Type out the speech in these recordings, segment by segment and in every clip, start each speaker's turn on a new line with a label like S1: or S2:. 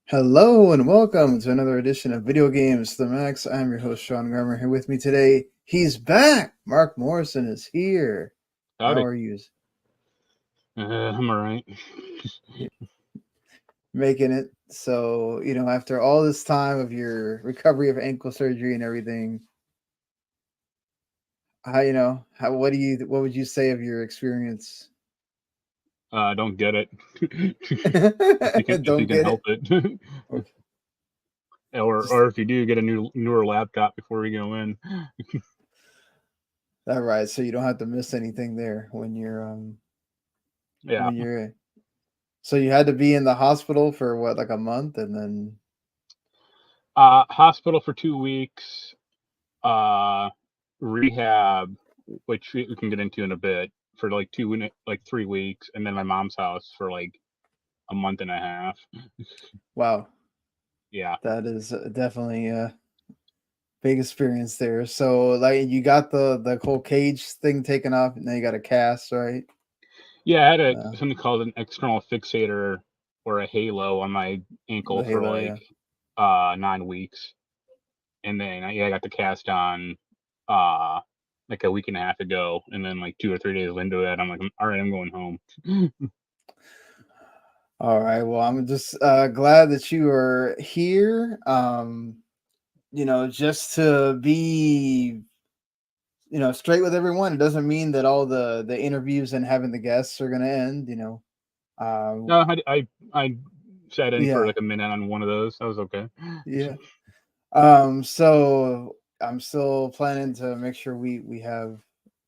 S1: Hello and welcome to another edition of Video Games to the Max. I'm your host, Sean Garmer. Here with me today, he's back. Marc Morrison is here. How
S2: Howdy.
S1: are you?
S2: I'm all right.
S1: Making it. So, after all this time of your recovery of ankle surgery and everything, what would you say of your experience?
S2: Don't get it. if you can
S1: Don't get
S2: help
S1: it.
S2: it,
S1: Okay. Just
S2: or if you do, get a newer laptop before you go in.
S1: that right, so you don't have to miss anything there
S2: Yeah.
S1: when you're so you had to be in the hospital for what, like a month, and then
S2: Hospital for 2 weeks. Uh, Rehab, which we can get into in a bit, for like 3 weeks, and then my mom's house for like a month and a half.
S1: wow.
S2: Yeah.
S1: That is definitely a big experience there. So, like, you got the whole cage thing taken off, and now you got a cast, right?
S2: Yeah, I had
S1: Uh,
S2: something called an external fixator or a halo on my ankle
S1: the
S2: for
S1: halo,
S2: like
S1: yeah.
S2: 9 weeks. And then I got the cast on uh like a week and a half ago, and then like 2 or 3 days into it, I'm like, all right, I'm going home.
S1: All right. Well, I'm just glad that you are here. Just to be, straight with everyone. It doesn't mean that all the interviews and having the guests are gonna end.
S2: No, I sat in for
S1: Yeah,
S2: like a minute on one of those. That was okay.
S1: yeah. So I'm still planning to make sure we have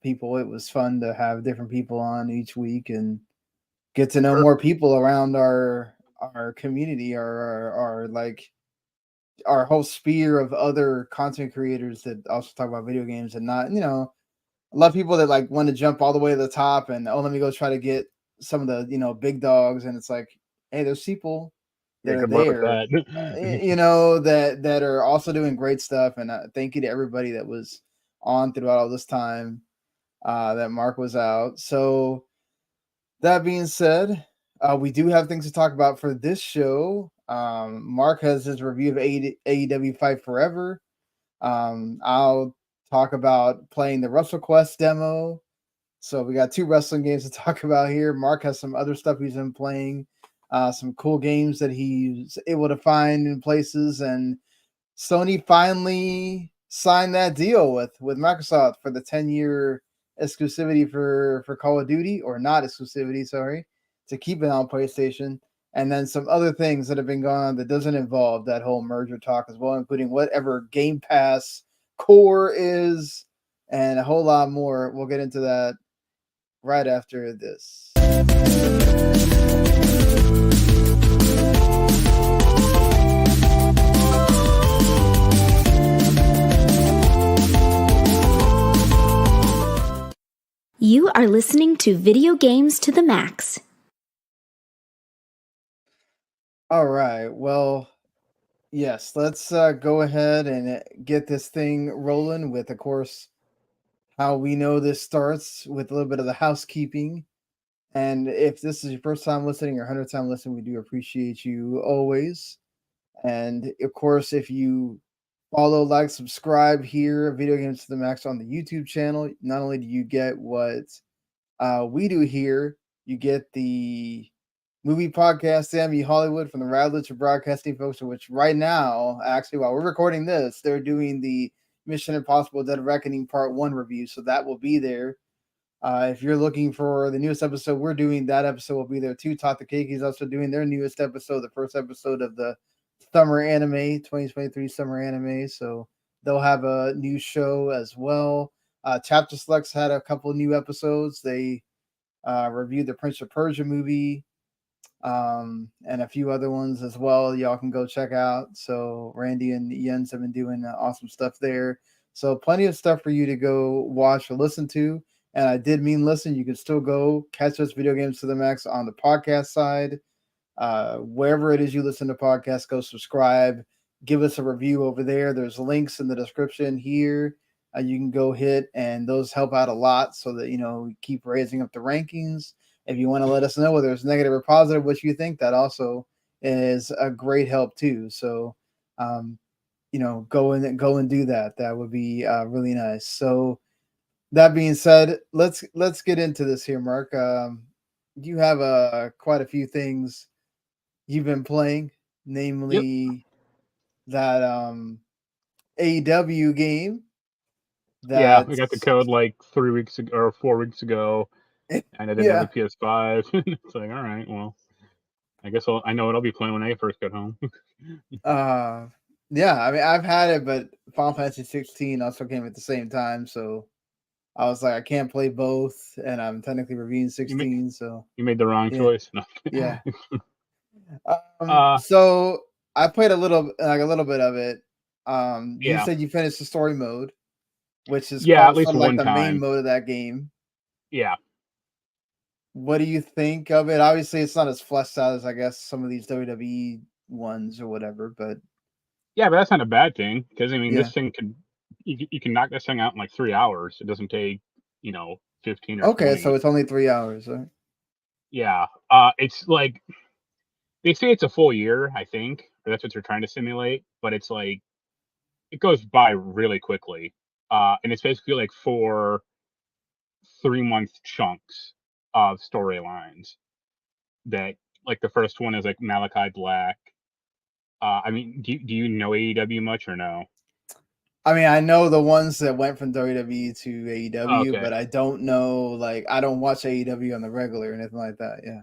S1: people. It was fun to have different people on each week and get to know more
S2: Perfect.
S1: people around our community, our whole sphere of other content creators that also talk about video games and not, a lot of people that like want to jump all the way to the top and let me go try to get some of the big dogs, and it's like, hey, there's people that
S2: Yeah,
S1: are
S2: good luck with
S1: there,
S2: that.
S1: that are also doing great stuff. And thank you to everybody that was on throughout all this time that Marc was out. So that being said, we do have things to talk about for this show. Marc has his review of AEW Fight Forever. I'll talk about playing the WrestleQuest demo. So we got two wrestling games to talk about here. Marc has some other stuff he's been playing, some cool games that he's able to find in places, and Sony finally signed that deal with Microsoft for the 10-year exclusivity for Call of Duty, or not exclusivity, sorry, to keep it on PlayStation. And then some other things that have been going on that doesn't involve that whole merger talk as well, including whatever Game Pass core is and a whole lot more. We'll get into that right after this.
S3: You are listening to Video Games to the Max.
S1: All right. Well, yes, let's go ahead and get this thing rolling with, of course, how we know this starts with a little bit of the housekeeping. And if this is your first time listening or 100th time listening, we do appreciate you always. And of course, if you follow, like, subscribe here, Video Games to the Max on the YouTube channel, not only do you get what we do here, you get the movie podcast, Sammy Hollywood from the Radlitz Broadcasting folks, which right now, actually, while we're recording this, they're doing the Mission Impossible Dead Reckoning Part 1 review. So that will be there. If you're looking for the newest episode we're doing, that episode will be there too. Takakiki is also doing their newest episode, the first episode of the summer anime, 2023 summer anime. So they'll have a new show as well. Chapter Selects had a couple new episodes. They reviewed the Prince of Persia movie, and a few other ones as well. Y'all can go check out. So Randy and Jens have been doing awesome stuff there. So plenty of stuff for you to go watch or listen to. And I did mean listen. You can still go catch us Video Games to the Max on the podcast side. Wherever it is you listen to podcasts, go subscribe. Give us a review over there. There's links in the description here. You can go hit, and those help out a lot so that we keep raising up the rankings. If you want to let us know whether it's negative or positive what you think, that also is a great help too. So, go and do that. That would be really nice. So that being said, let's get into this here, Mark. You have quite a few things you've been playing,
S2: Yep.
S1: namely that AEW game.
S2: Yeah, I
S1: That
S2: got the code like 3 weeks ago or 4 weeks ago, and I didn't have a
S1: yeah.
S2: PS5. It's like, all right, well, I guess I know what I'll be playing when I first get home.
S1: Uh, yeah. I mean, I've had it, but Final Fantasy 16 also came at the same time, so I was like, I can't play both, and I'm technically reviewing
S2: you made
S1: 16, so
S2: you made the wrong
S1: yeah,
S2: choice. No.
S1: yeah.
S2: uh,
S1: So I played a little bit of it. You
S2: yeah,
S1: said you finished the story mode, which is
S2: yeah, at
S1: called
S2: least
S1: sort of like
S2: one
S1: the main
S2: time.
S1: mode of that game.
S2: Yeah,
S1: What do you think of it? Obviously, it's not as fleshed out as I guess some of these WWE ones or whatever, but
S2: yeah, but that's not a bad thing because I mean,
S1: yeah.
S2: this thing could you can knock this thing out in like 3 hours. It doesn't take 15 or
S1: Okay, so
S2: 20.
S1: it's only 3 hours. Right?
S2: Yeah, it's like they say it's a full year, I think, or that's what they're trying to simulate. But it's like it goes by really quickly, and it's basically like 4 3-month chunks of storylines. That like the first one is like Malachi Black. I mean, do you know AEW much or no?
S1: I mean, I know the ones that went from WWE to
S2: Oh,
S1: AEW,
S2: okay.
S1: but I don't know. Like, I don't watch AEW on the regular or anything like that. Yeah.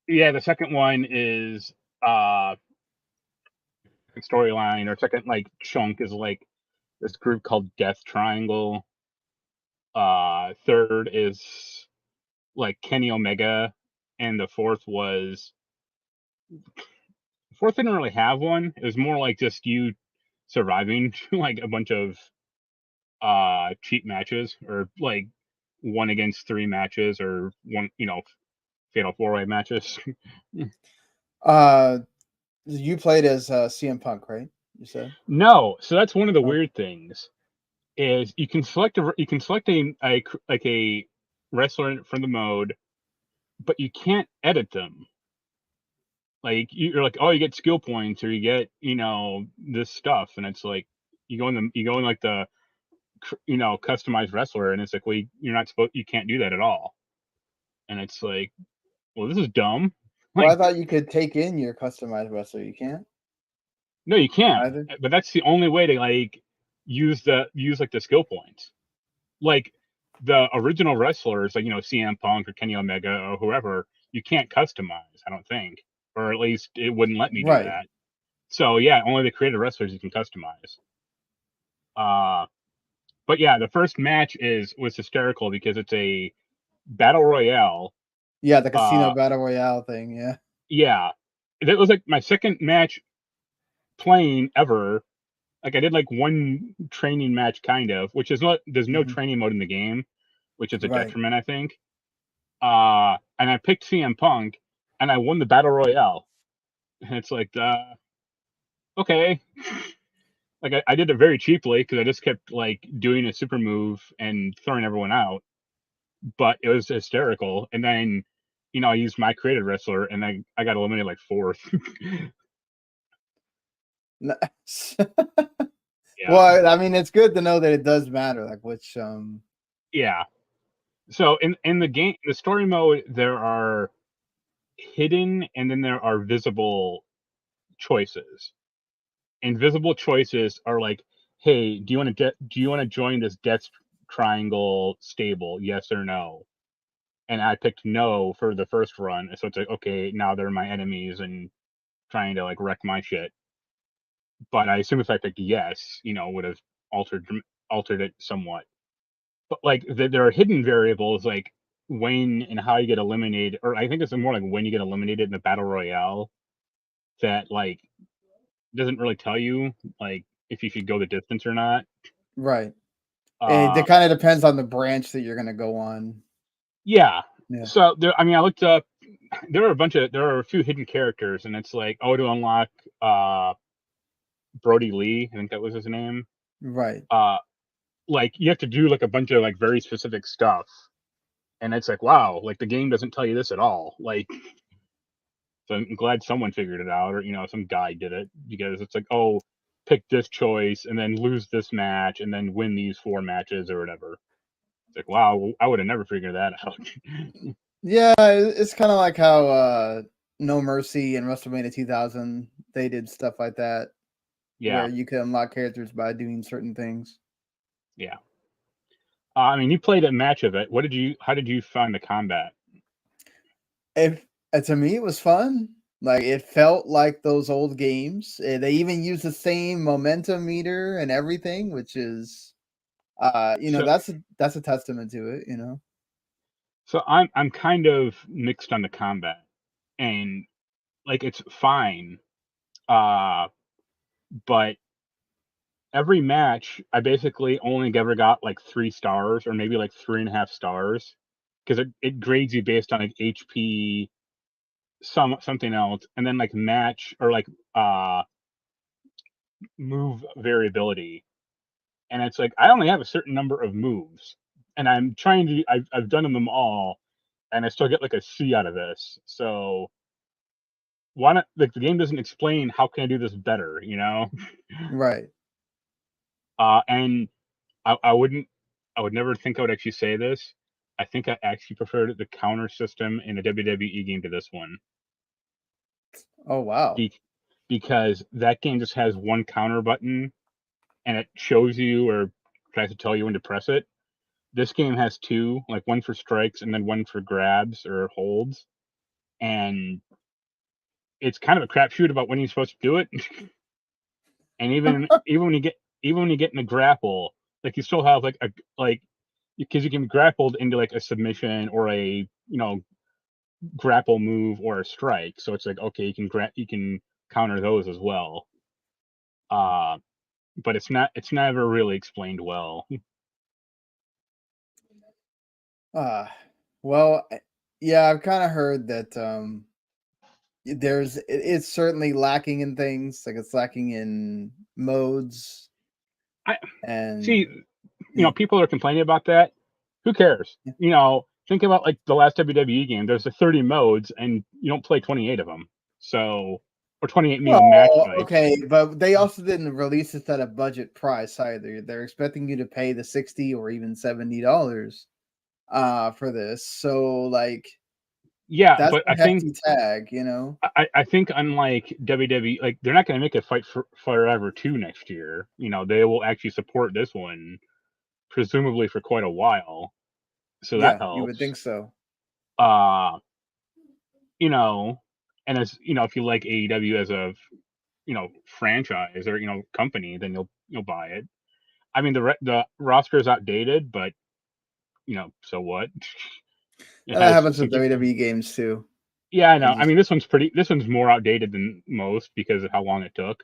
S2: Yeah, the second one is uh storyline or second like chunk is like this group called Death Triangle. Third is like Kenny Omega, and the fourth didn't really have one. It was more like just you surviving like a bunch of cheap matches or like 1 against 3 matches or one fatal 4-way matches.
S1: Uh, you played as CM Punk, right? You said.
S2: No, so that's one of the
S1: Oh,
S2: weird things is you can select a wrestler from the mode, but you can't edit them. Like you're like, oh, you get skill points or you get this stuff, and it's like you go in like the customized wrestler, and it's like, well, you can't do that at all, and it's like, well, this is dumb.
S1: well, I
S2: Like,
S1: thought you could take in your customized wrestler. You can't
S2: no, you can't.
S1: either.
S2: But that's the only way to like use like the skill points. Like the original wrestlers, like CM Punk or Kenny Omega or whoever, you can't customize. I don't think, or at least it wouldn't let me do
S1: Right.
S2: that. So yeah, only the creative wrestlers you can customize. Uh, but yeah, the first match was hysterical because it's a battle royale.
S1: Yeah, the casino
S2: Uh,
S1: battle royale thing. Yeah.
S2: yeah, it was like my second match playing ever. Like I did like one training match kind of, which is not there's no
S1: Hmm.
S2: training mode in the game, which is a
S1: Right.
S2: detriment, I think. And I picked CM Punk, and I won the battle royale. And it's like, okay, like I did it very cheaply because I just kept like doing a super move and throwing everyone out, but it was hysterical. And then, I used my creative wrestler, and I got eliminated like fourth.
S1: Nice.
S2: Yeah,
S1: Well, I mean, it's good to know that it does matter, like which.
S2: yeah. So in the game, the story mode, there are hidden and then there are visible choices. Invisible choices are like, hey, do you want to join this death triangle stable? Yes or no? And I picked no for the first run, so it's like, okay, now they're my enemies and trying to like wreck my shit. But I assume if I picked yes, would have altered it somewhat. But like there are hidden variables like when and how you get eliminated, or I think it's more like when you get eliminated in the battle royale that like doesn't really tell you like if you should go the distance or not.
S1: Right. It
S2: Uh,
S1: kind of depends on the branch that you're gonna go on.
S2: yeah.
S1: Yeah.
S2: So I mean, I looked up. There are a few hidden characters, and it's like, oh, to unlock uh Brody Lee, I think that was his name.
S1: Right.
S2: Uh, like you have to do like a bunch of like very specific stuff, and it's like, wow, like the game doesn't tell you this at all. Like, So I'm glad someone figured it out, or some guy did it, because it's like, oh, pick this choice and then lose this match and then win these 4 matches or whatever. It's like, wow, I would have never figured that out.
S1: Yeah, it's kind of like how No Mercy and WrestleMania 2000 they did stuff like that,
S2: Yeah,
S1: where you could unlock characters by doing certain things.
S2: yeah. I mean, you played a match of it. How did you find the combat?
S1: If To me, it was fun. Like it felt like those old games. They even use the same momentum meter and everything, which is,
S2: So,
S1: that's a testament to it.
S2: so I'm kind of mixed on the combat, and like it's fine, but every match I basically only ever got like 3 stars, or maybe like 3.5 stars, because it grades you based on like HP, something else, and then like match, or like move variability. And it's like, I only have a certain number of moves, and I'm trying to I've done them all, and I still get like a C out of this. So why not? Like, the game doesn't explain how can I do this better,
S1: Right.
S2: And I would never think I would actually say this. I think I actually preferred the counter system in a WWE game to this one.
S1: Oh wow.
S2: Because that game just has one counter button, and it shows you or tries to tell you when to press it. This game has 2, like one for strikes and then one for grabs or holds, and it's kind of a crapshoot about when you're supposed to do it. And even when you get in a grapple, like you still have because you can be grappled into like a submission or a grapple move or a strike. So it's like, okay, you can counter those as well. But it's never really explained well.
S1: Well, yeah, I've kind of heard that it's certainly lacking in things, like it's lacking in modes
S2: I
S1: and
S2: see, people are complaining about that. Who cares? Think about like the last WWE game. There's like 30 modes, and you don't play 28 of them. So, or 28 match
S1: well,
S2: types.
S1: okay, but they also didn't release it at a budget price either. They're expecting you to pay the $60 or even $70 for this. So like
S2: Yeah,
S1: that's
S2: but
S1: a hefty tag,
S2: I think unlike WWE, like they're not going to make a Fight Forever 2 next year. They will actually support this one, presumably for quite a while. So that
S1: Yeah, you would
S2: helps.
S1: think so.
S2: Uh, and as if you like AEW as a franchise or company, then you'll buy it. I mean, the roster is outdated, but so what? It
S1: And that
S2: has
S1: happens
S2: some
S1: with WWE games too.
S2: Yeah, I
S1: It
S2: know. I
S1: just
S2: mean, this one's more outdated than most because of how long it took,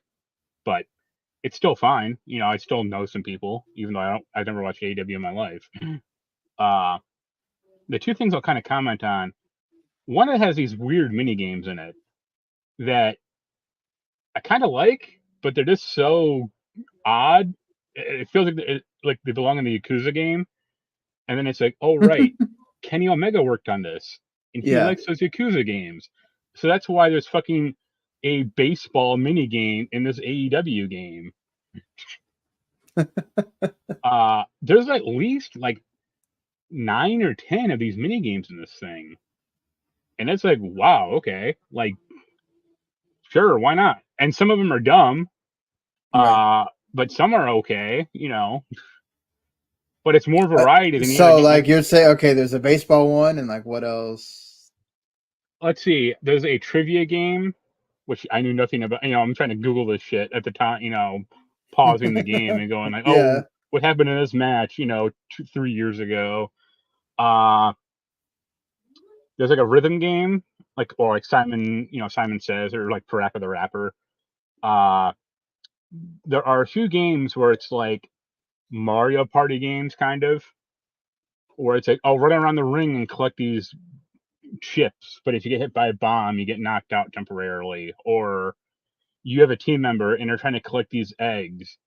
S2: but it's still fine. I still know some people, even though I've never watched AEW in my life. Uh, the 2 things I'll kind of comment on: one, it has these weird mini games in it that I kind of like, but they're just so odd. It feels like they belong in the Yakuza game, and then it's like, oh right, Kenny Omega worked on this, and he
S1: yeah.
S2: likes those Yakuza games, so that's why there's fucking a baseball mini game in this AEW game. There's at least like 9 or 10 of these mini games in this thing, and it's like, wow, okay, like sure, why not? And some of them are dumb,
S1: Right.
S2: but some are okay, but it's more variety than you ever
S1: So
S2: get.
S1: like you're saying, okay, there's a baseball one, and like what else?
S2: Let's see, there's a trivia game, which I knew nothing about. I'm trying to Google this shit at the time, pausing the game and going like,
S1: Yeah.
S2: oh, what happened in this match, 3 years ago. Uh, there's like a rhythm game, or Simon, Simon Says, or like Parappa the Rapper. Uh, there are a few games where it's like Mario Party games, kind of, where it's like, oh, run around the ring and collect these chips, but if you get hit by a bomb, you get knocked out temporarily, or you have a team member and they're trying to collect these eggs,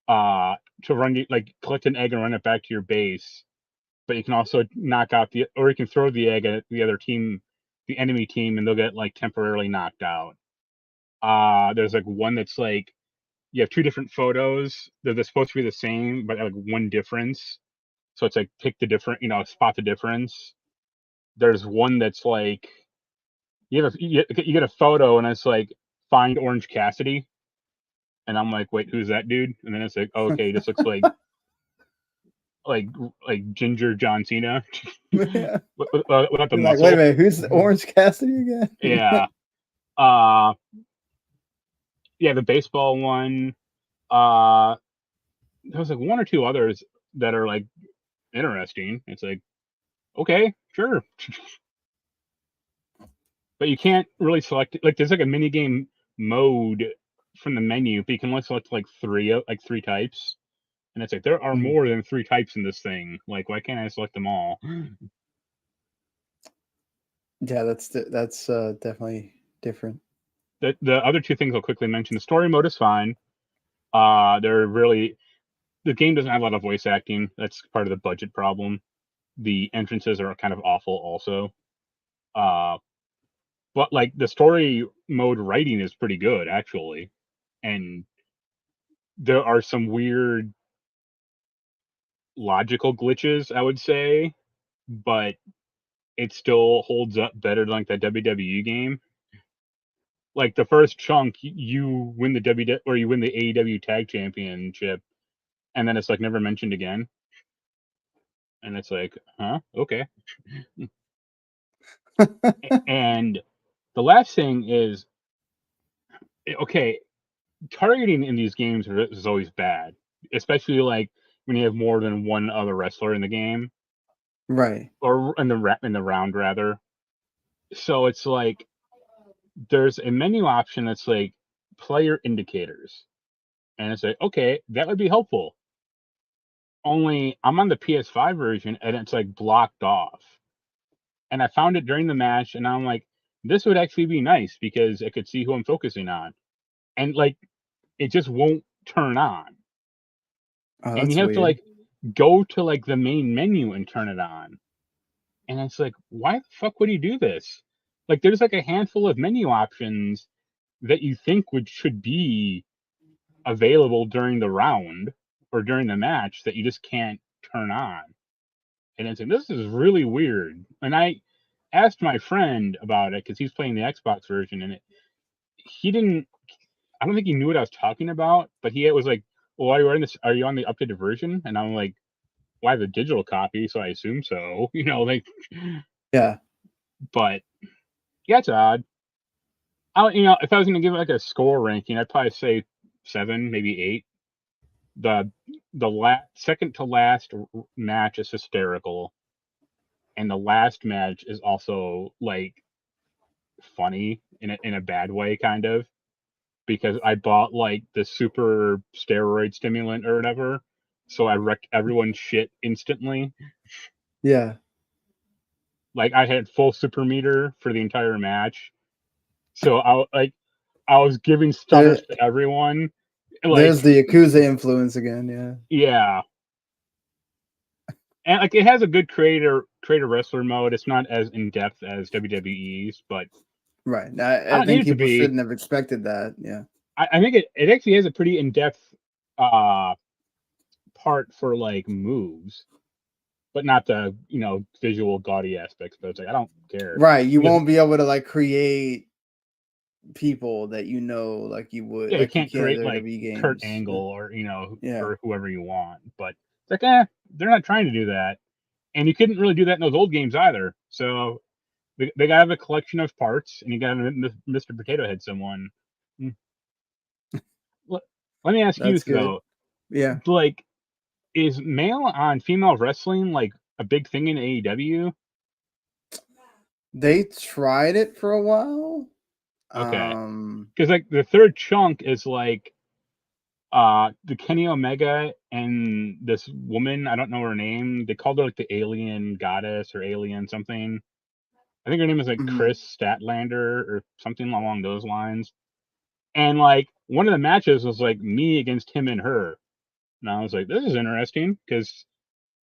S2: collect an egg and run it back to your base, but you can also or you can throw the egg at the other team the enemy team and they'll get like temporarily knocked out. There's like one that's like you have two different photos. They're supposed to be the same, but like one difference. So it's like pick the different, spot the difference. There's one that's like you get a photo and it's like find Orange Cassidy, and I'm like, wait, who's that dude? And then it's like, oh, okay, this looks like Ginger John Cena.
S1: Yeah.
S2: Without the
S1: You're like,
S2: muscle.
S1: wait a minute, who's Orange Cassidy again?
S2: Yeah. Yeah, the baseball one. There's like one or two others that are like interesting. It's like, okay, sure. But you can't really select, like there's like a mini game mode from the menu, but you can only select like three types. And it's like there are more than 3 types in this thing. Like, why can't I select them all?
S1: Yeah, that's definitely different.
S2: The other 2 things I'll quickly mention: the story mode is fine. The game doesn't have a lot of voice acting. That's part of the budget problem. The entrances are kind of awful also. But like the story mode writing is pretty good actually, and there are some weird logical glitches, I would say, but it still holds up better than like that WWE game. Like the first chunk, you win the you win the AEW Tag Championship, and then it's like never mentioned again. And it's like, huh? Okay. And the last thing is, okay, targeting in these games is always bad, especially like when you have more than one other wrestler in the game,
S1: right?
S2: Or in the round rather. So it's like there's a menu option that's like player indicators, and it's like, okay, that would be helpful. Only I'm on the PS5 version and it's like blocked off. And I found it during the match and I'm like, this would actually be nice because I could see who I'm focusing on. And like it just won't turn on.
S1: Oh,
S2: And
S1: that's
S2: you have
S1: weird.
S2: to like go to like the main menu and turn it on. And it's like, why the fuck would he do this? Like there's like a handful of menu options that you think should be available during the round or during the match that you just can't turn on. And it's like, this is really weird. And I asked my friend about it because he's playing the Xbox version, and I don't think he knew what I was talking about, but he was like, well, are you on the updated version? And I'm like, well, I have a digital copy, so I assume so. Like,
S1: yeah.
S2: But yeah, it's odd. If I was going to give it like a score ranking, I'd probably say 7, maybe 8. The second to last match is hysterical, and the last match is also like funny in a bad way, kind of, because I bought like the super steroid stimulant or whatever, so I wrecked everyone's shit instantly.
S1: Yeah.
S2: Like I had full super meter for the entire match, so I was giving stunners to everyone. Like,
S1: there's the Yakuza influence again.
S2: Yeah. And like it has a good creator wrestler mode. It's not as in depth as WWE's, but
S1: right. I think people shouldn't have expected that. Yeah.
S2: I think it actually has a pretty in depth part for like moves, but not the visual gaudy aspects. But it's like I don't care.
S1: Right. You won't be able to like create people that like you would.
S2: Yeah,
S1: like
S2: you can't create like
S1: games.
S2: Kurt Angle or
S1: yeah.
S2: or whoever you want. But it's like they're not trying to do that. And you couldn't really do that in those old games either. So they got to have a collection of parts, and you got to Mr. Potato Head someone. Let me ask you though.
S1: Yeah.
S2: Like, is male on female wrestling like a big thing in AEW?
S1: They tried it for a while.
S2: Okay. Because like the third chunk is like the Kenny Omega and this woman, I don't know her name. They called her like the alien goddess or alien something. I think her name is like Chris Statlander or something along those lines. And like one of the matches was like me against him and her. And I was like, this is interesting because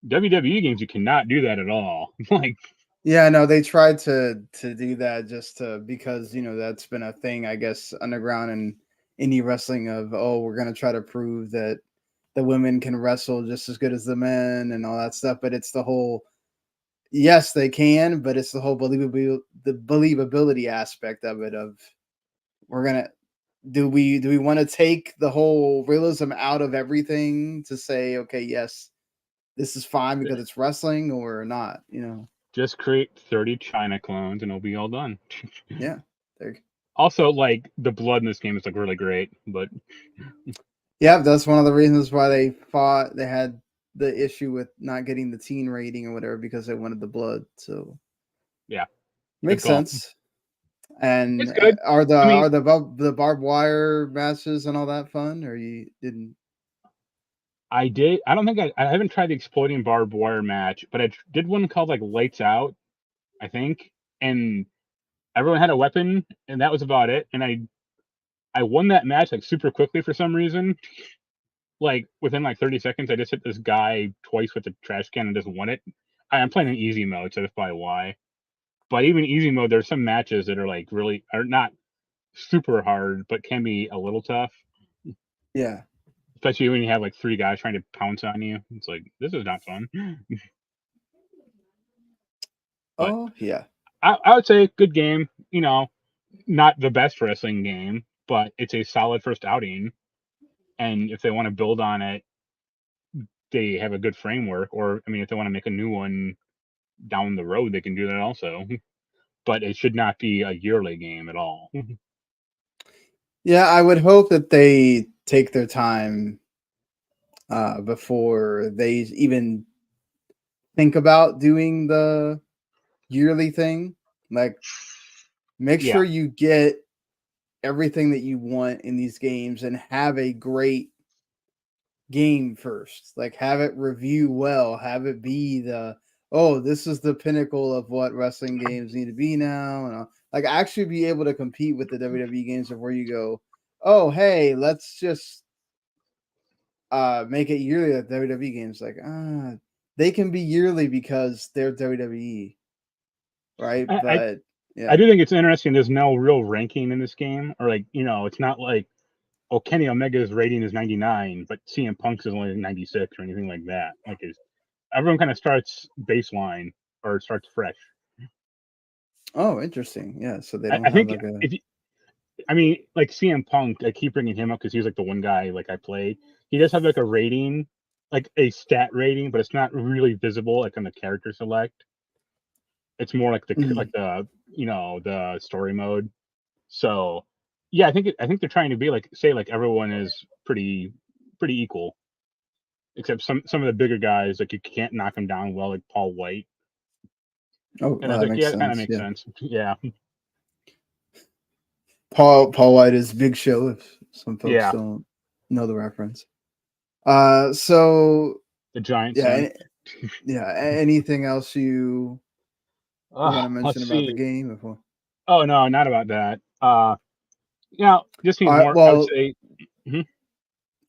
S2: WWE games, you cannot do that at all. Like,
S1: Yeah, no, they tried to do that just to because that's been a thing, I guess, underground and indie wrestling of we're gonna try to prove that the women can wrestle just as good as the men and all that stuff. But it's the whole yes, they can, but it's the whole believability aspect of it. Of we're gonna do we want to take the whole realism out of everything to say okay, yes, this is fine because it's wrestling or not?
S2: Just create 30 China clones and it'll be all done.
S1: Yeah. There.
S2: Also, like the blood in this game is like really great, but
S1: Yeah, that's one of the reasons why they fought. They had the issue with not getting the teen rating or whatever because they wanted the blood. So
S2: yeah, good
S1: makes
S2: call.
S1: sense. And
S2: It's good.
S1: are the
S2: I mean,
S1: are the barbed wire matches and all that fun, or you didn't?
S2: I did. I don't think I haven't tried the exploding barbed wire match, but I did one called like Lights Out, I think, and everyone had a weapon, and that was about it. And I won that match like super quickly for some reason. Like within like 30 seconds, I just hit this guy twice with the trash can and just won it. I'm playing in easy mode, so that's probably why. But even easy mode, there's some matches that are like really are not super hard, but can be a little tough.
S1: Yeah.
S2: Especially when you have like 3 guys trying to pounce on you. It's like this is not fun. But
S1: Oh yeah.
S2: I would say good game. Not the best wrestling game, but it's a solid first outing. And if they want to build on it, they have a good framework. Or I mean, if they want to make a new one down the road, they can do that also. But it should not be a yearly game at all.
S1: Yeah, I would hope that they take their time before they even think about doing the yearly thing. Like, make
S2: Yeah,
S1: sure you get everything that you want in these games and have a great game first. Like, have it review well, have it be this is the pinnacle of what wrestling games need to be now. And like, actually be able to compete with the WWE games of where you go, oh, hey, let's just make it yearly at WWE games. Like, they can be yearly because they're WWE, right?
S2: I
S1: But
S2: I
S1: yeah.
S2: do think it's interesting. There's no real ranking in this game, or like it's not like Kenny Omega's rating is 99, but CM Punk's is only 96 or anything like that. Like, everyone kind of starts baseline or starts fresh.
S1: Oh, interesting. Yeah. So they don't
S2: I
S1: have
S2: think
S1: like a.
S2: if you, I mean, like CM Punk, I keep bringing him up because he's like the one guy like I play. He does have like a rating, like a stat rating, but it's not really visible like on the character select. It's more like
S1: Mhm.
S2: the story mode. So yeah, I think they're trying to be like say like everyone is pretty equal, except some of the bigger guys like you can't knock them down well, like Paul White.
S1: Oh,
S2: And I
S1: well,
S2: was
S1: that
S2: like,
S1: makes
S2: yeah, it kind of
S1: sense.
S2: makes
S1: Yeah.
S2: sense. Yeah,
S1: Paul White is Big Show. If some folks
S2: yeah,
S1: don't know the reference. So
S2: the giant
S1: yeah,
S2: son.
S1: Anything else you want to
S2: Let's
S1: mention about the
S2: see.
S1: game before?
S2: Oh no, not about that. Just
S1: All
S2: needs
S1: right.
S2: more. I would
S1: Well,
S2: say. Mhm.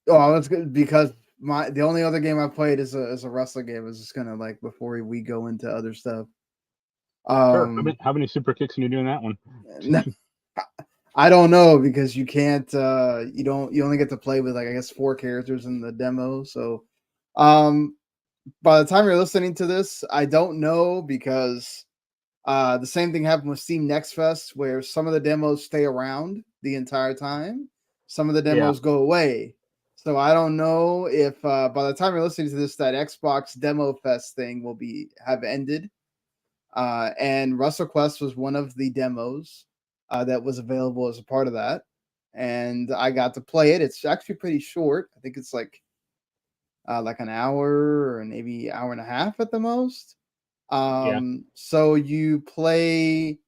S1: that's good because the only other game I played is a wrestling game. I was just gonna like before we go into other stuff.
S2: Sure.
S1: Um,
S2: How many super kicks can you do in that one?
S1: I don't know because you can't you only get to play with like I guess 4 characters in the demo. So um by the time you're listening to this, I don't know because the same thing happened with Steam Next Fest where some of the demos stay around the entire time. Some of the
S2: Yeah,
S1: demos go away. So I don't know if by the time you're listening to this, that Xbox Demo Fest thing will have ended. And Wrestlequest was one of the demos that was available as a part of that, and I got to play it. It's actually pretty short. I think it's like an hour or maybe hour and a half at the most.
S2: yeah,
S1: So you play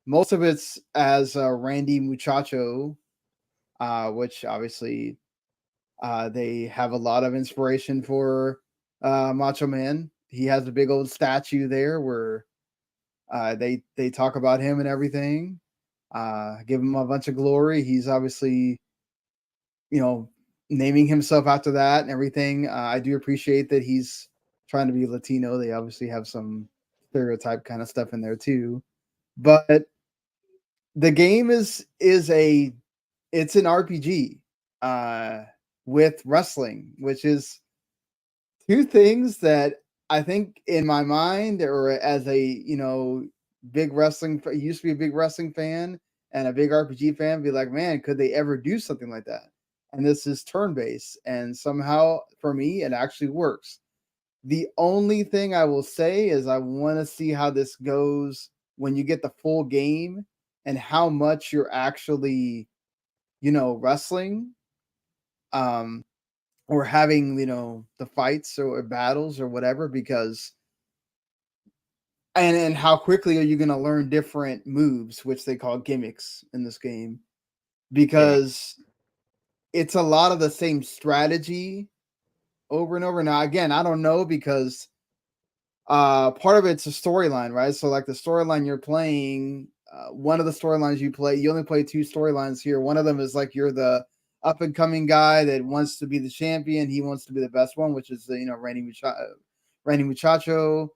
S1: most of it's as Randy Muchacho, which obviously they have a lot of inspiration for Macho Man. He has a big old statue there where they talk about him and everything. Give him a bunch of glory. He's obviously, you know, naming himself after that and everything. I do appreciate that he's trying to be Latino. They obviously have some stereotype kind of stuff in there too. But the game is it's an RPG with wrestling, which is two things that I think in my mind, or as a big wrestling, used to be a big wrestling fan and a big RPG fan, be like, man, could they ever do something like that? And this is turn based, and somehow for me, it actually works. The only thing I will say is I want to see how this goes when you get the full game and how much you're actually, wrestling, um, or having, the fights or battles or whatever, because and how quickly are you going to learn different moves, which they call gimmicks in this game, because it's a lot of the same strategy over and over. Now, again, I don't know, because part of it's a storyline, right? So like the storyline you're playing, one of the storylines you only play two storylines here. One of them is like you're the up and coming guy that wants to be the champion. He wants to be the best one, which is the Randy Muchacho,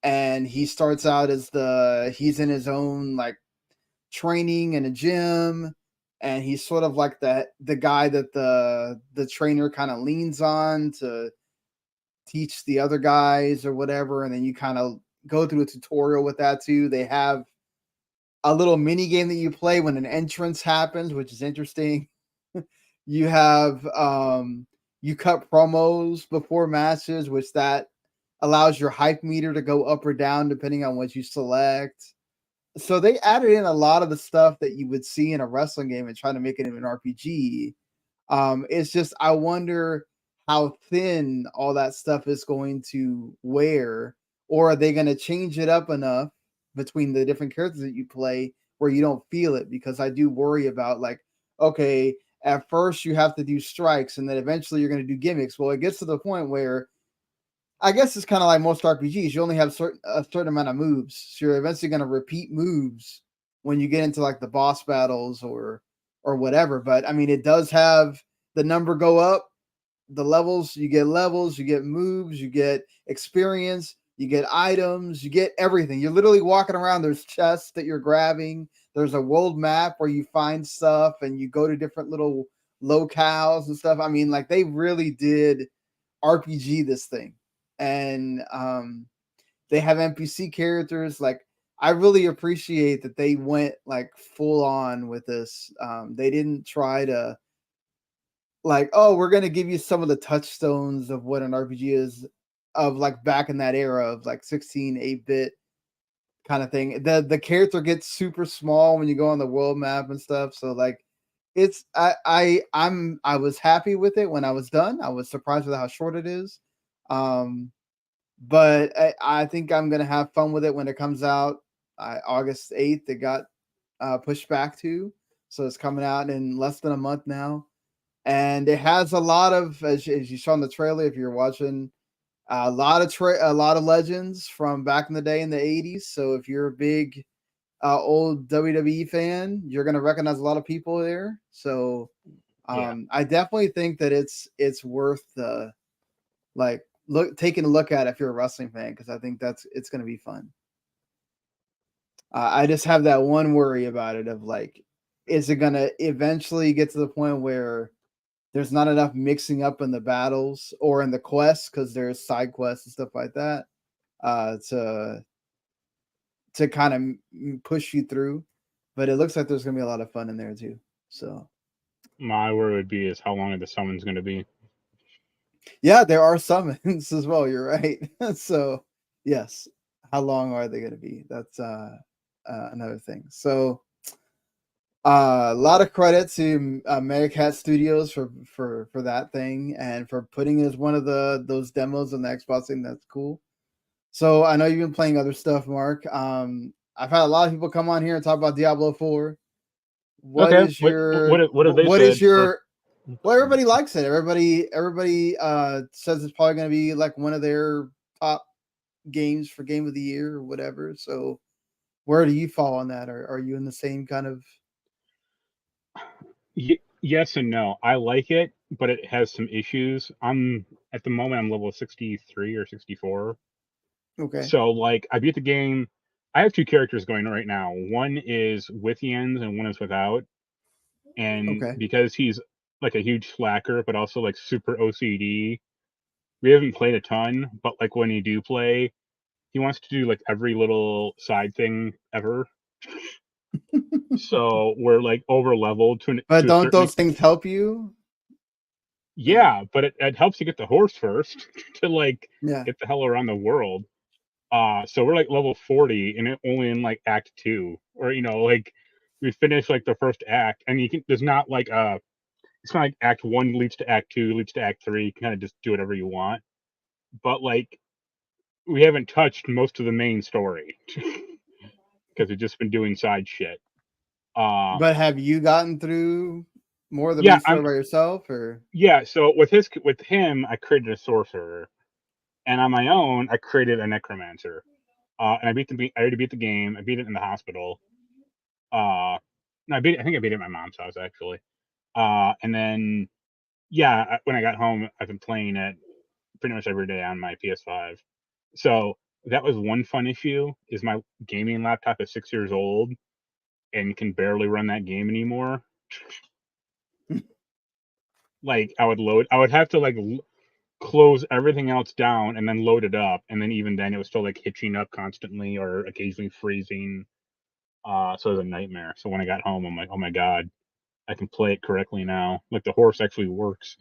S1: and he starts out as he's in his own like training in a gym, and he's sort of like the guy that the trainer kind of leans on to teach the other guys or whatever, and then you kind of go through a tutorial with that too. They have a little mini game that you play when an entrance happens, which is interesting. You have you cut promos before matches, which that allows your hype meter to go up or down depending on what you select. So they added in a lot of the stuff that you would see in a wrestling game and try to make it into an RPG. It's just I wonder how thin all that stuff is going to wear, or are they going to change it up enough between the different characters that you play where you don't feel it? Because I do worry about, like, okay, at first you have to do strikes, and then eventually you're going to do gimmicks. Well, it gets to the point where I guess it's kind of like most RPGs. You only have a certain amount of moves, so you're eventually going to repeat moves when you get into like the boss battles or whatever. But I mean, it does have the number go up, the levels. You get moves, you get experience, you get items, you get everything. You're literally walking around. There's chests that you're grabbing. There's a world map where you find stuff and you go to different little locales and stuff. I mean, like they really did RPG this thing. And they have NPC characters. Like I really appreciate that they went like full on with this. They didn't try to like, oh, we're gonna give you some of the touchstones of what an RPG is, of like back in that era of like 16, 8-bit kind of thing. The character gets super small when you go on the world map and stuff. So like it's I was happy with it when I was done. I was surprised with how short it is. But I think I'm gonna have fun with it when it comes out. August 8th, it got pushed back to, so it's coming out in less than a month now, and it has a lot of, as you saw in the trailer, if you're watching, a lot of legends from back in the day in the 80s. So if you're a big old WWE fan, you're gonna recognize a lot of people there. So I definitely think that it's worth like taking a look at if you're a wrestling fan, because I think it's going to be fun. I just have that one worry about it of like, is it going to eventually get to the point where there's not enough mixing up in the battles or in the quests, because there's side quests and stuff like that, to kind of push you through. But it looks like there's going to be a lot of fun in there too. So
S2: my worry would be is how long are the summons going to be?
S1: yeah, there are summons as well. You're right. So yes, how long are they going to be? That's another thing. So a lot of credit to Meerkat Studios for that thing, and for putting it as one of those demos on the Xbox thing. That's cool. So I know you've been playing other stuff, Mark. I've had a lot of people come on here and talk about Diablo 4. What
S2: Okay,
S1: is your
S2: what have they
S1: what
S2: said?
S1: is your Well, everybody likes it. Everybody says it's probably going to be like one of their top games for game of the year or whatever. So where do you fall on that? Are you in the same kind of?
S2: Yes and no. I like it, but it has some issues. At the moment I'm level 63 or 64,
S1: Okay.
S2: So like I beat the game. I have two characters going right now. One is with Jens and one is without. And
S1: Okay.
S2: because he's like a huge slacker, but also like super OCD, we haven't played a ton. But like when you do play, he wants to do like every little side thing ever. So we're like over leveled
S1: But
S2: to a
S1: don't
S2: certain.
S1: those things help you?
S2: Yeah, but it helps you get the horse first to like
S1: Yeah.
S2: get the hell around the world. So we're like level 40 and only in like act 2, or like we finished like the first act, and you can there's not like it's not like act 1 leads to act 2 leads to act 3. You can kind of just do whatever you want. But like we haven't touched most of the main story because we've just been doing side shit.
S1: But have you gotten through more of the
S2: Yeah,
S1: main story by yourself, or?
S2: yeah. So with him, I created a sorcerer, and on my own, I created a necromancer. And I already beat the game. I beat it in the hospital. No, I think I beat it at my mom's house actually. And then yeah, when I got home, I've been playing it pretty much every day on my PS5. So that was one fun issue. Is my gaming laptop is 6 years old and can barely run that game anymore. Like I would have to like close everything else down and then load it up, and then even then it was still like hitching up constantly or occasionally freezing. So it was a nightmare. So when I got home, I'm like, oh my god, I can play it correctly now. Like the horse actually works.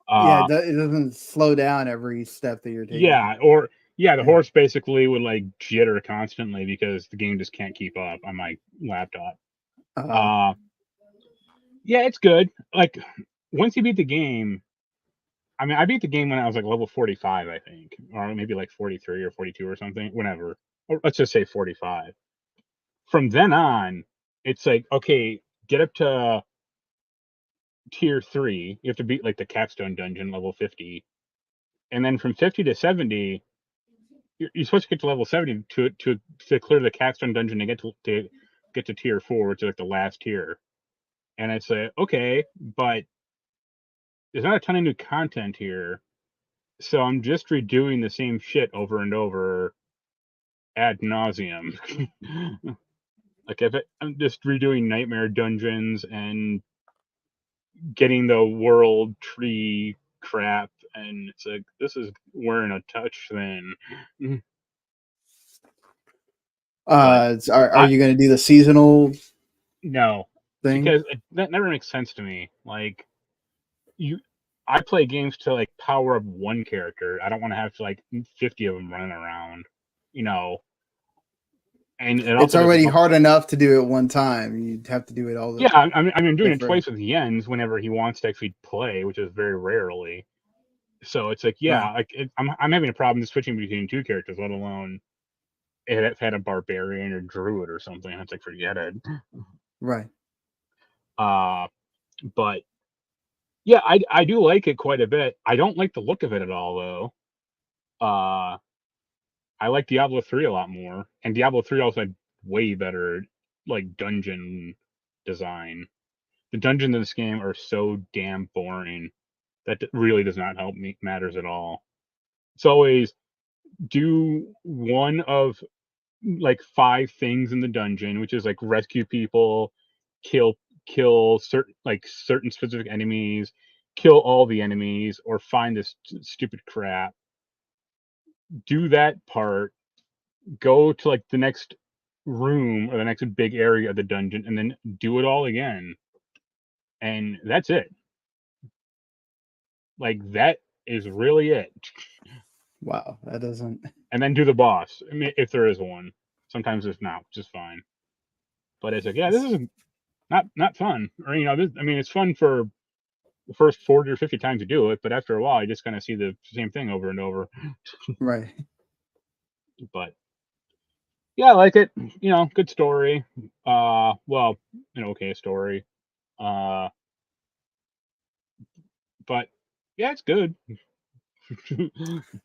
S1: Yeah,
S2: Uh
S1: it doesn't slow down every step that you're taking.
S2: the
S1: Yeah.
S2: horse basically would like jitter constantly because the game just can't keep up on my laptop.
S1: Uh,
S2: Uh yeah, it's good. Like once you beat the game, I mean, I beat the game when I was like level 45, I think, or maybe like 43 or 42 or something, whenever. Or let's just say 45. From then on, it's like, okay, get up to tier 3. You have to beat like the capstone dungeon level 50. And then from 50 to 70, you're supposed to get to level 70 to clear the capstone dungeon to get to tier 4, which is like the last tier. And I say, okay, but there's not a ton of new content here. So I'm just redoing the same shit over and over ad nauseum. Like I'm just redoing nightmare dungeons and getting the world tree crap, and it's like this is wearing a touch thin. But
S1: are
S2: I
S1: you going to do the seasonal
S2: no,
S1: thing?
S2: because that never makes sense to me. Like you, I play games to like power up one character. I don't want to have to like 50 of them running around, you know. And it
S1: It's
S2: also doesn't
S1: already
S2: help.
S1: hard enough to do it one time. You'd have to do it all the
S2: Yeah, I'm doing it
S1: different.
S2: twice with Jens whenever he wants to actually play, which is very rarely. So it's like,
S1: Right.
S2: yeah, like I'm having a problem just switching between two characters, let alone if it had a barbarian or druid or something. It's like forget it.
S1: Right.
S2: Uh, but yeah, I do like it quite a bit. I don't like the look of it at all though. I like Diablo 3 a lot more, and Diablo 3 also had way better like dungeon design. The dungeons in this game are so damn boring that really does not help me matters at all. It's always do one of like 5 things in the dungeon, which is like rescue people, kill certain specific enemies, kill all the enemies, or find this stupid crap. Do that part, go to like the next room or the next big area of the dungeon, and then do it all again. And that's it. Like that is really it.
S1: Wow, that doesn't.
S2: And then do the boss. I mean, if there is one. Sometimes it's not, which is fine. But it's like, yeah, this is not fun. Or this, I mean, it's fun for the first 40 or 50 times you do it, but after a while, you just kind of see the same thing over and over.
S1: Right.
S2: But yeah, I like it. Good story. Well, an okay story. Uh, but yeah, it's good.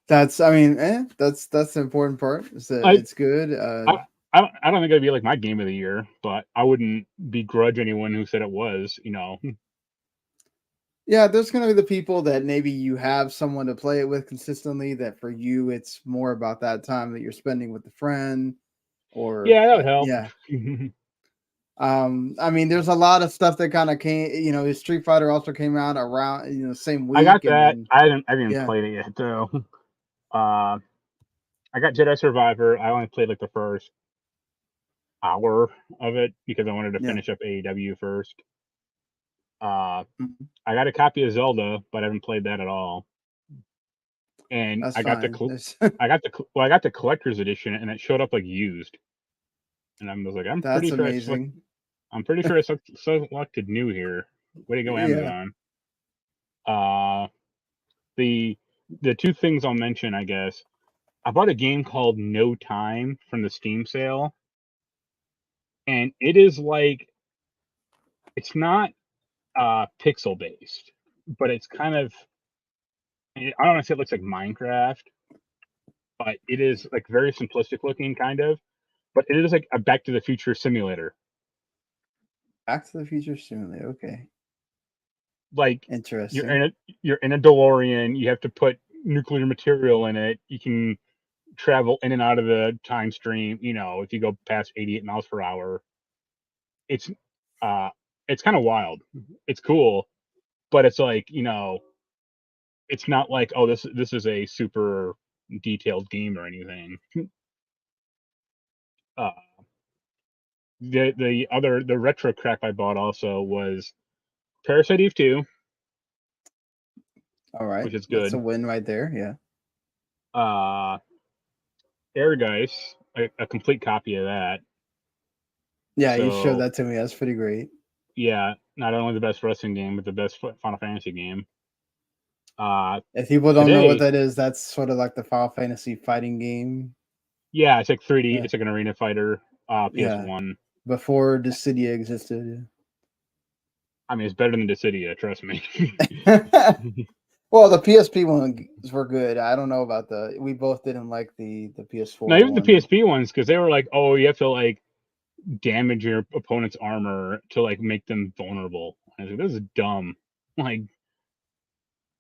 S1: That's. I mean, that's the important part. Is that
S2: I,
S1: it's good.
S2: I don't think it'd be like my game of the year, but I wouldn't begrudge anyone who said it was.
S1: Yeah, there's gonna be the people that maybe you have someone to play it with consistently. That for you, it's more about that time that you're spending with the friend, or
S2: Yeah, that would help.
S1: yeah. I mean, there's a lot of stuff that kind of came. Street Fighter also came out around same
S2: I got
S1: week, and
S2: that.
S1: then
S2: I didn't
S1: yeah,
S2: play it yet though. Uh, I got Jedi Survivor. I only played like the first hour of it because I wanted to
S1: yeah,
S2: finish up AEW first. Uh,
S1: mhm,
S2: I got a copy of Zelda, but I haven't played that at all. And
S1: that's
S2: I got
S1: fine. There's-
S2: I got the collector's edition, and it showed up like used. And I was like,
S1: that's amazing.
S2: I'm pretty sure I selected new here. Way to go,
S1: Yeah,
S2: Amazon. Uh, the two things I'll mention, I guess. I bought a game called No Time from the Steam sale, and it is like it's not pixel based, but it's kind of I don't want to say it looks like Minecraft, but it is like very simplistic looking, kind of. But it is like a Back to the Future simulator.
S1: Back to the Future Simulator. Okay,
S2: Like
S1: interesting.
S2: you're in a DeLorean. You have to put nuclear material in it. You can travel in and out of the time stream. If you go past 88 miles per hour, it's uh, it's kind of wild. It's cool, but it's like it's not like, oh, this is a super detailed game or anything. Uh, the retro crap I bought also was Parasite Eve 2,
S1: All right,
S2: which is
S1: that's a
S2: good.
S1: win right there. Yeah,
S2: Uh, Air Dice, a complete copy of that.
S1: yeah, you showed
S2: So
S1: that to me. That's pretty great.
S2: yeah, not only the best wrestling game, but the best Final Fantasy game.
S1: If people don't know what
S2: Today,
S1: that is, that's sort of like the Final Fantasy fighting game.
S2: yeah, it's like 3D.
S1: Yeah,
S2: It's like an arena fighter.
S1: yeah.
S2: PS1.
S1: Before Dissidia existed.
S2: I mean, it's better than Dissidia, trust me.
S1: Yeah. Well, the PSP ones were good. I don't know about we both didn't like the
S2: Now,
S1: PS4
S2: even the
S1: one.
S2: PSP ones, because they were like, oh, you have to like damage your opponent's armor to like make them vulnerable. I was like, this is dumb. Like,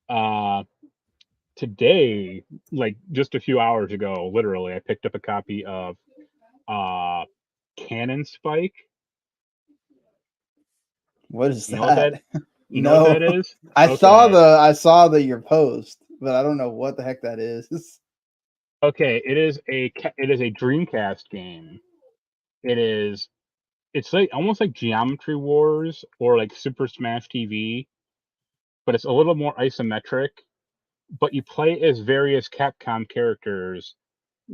S2: uh, today, like just a few hours ago, literally, I picked up a copy of uh Cannon Spike.
S1: What is
S2: You know what that?
S1: that?
S2: You know what that
S1: No.
S2: is?
S1: I
S2: Okay.
S1: saw your post, but I don't know what the heck that is.
S2: Okay. It is a Dreamcast game. It is. It's like almost like Geometry Wars or like Super Smash TV, but it's a little more isometric. But you play as various Capcom characters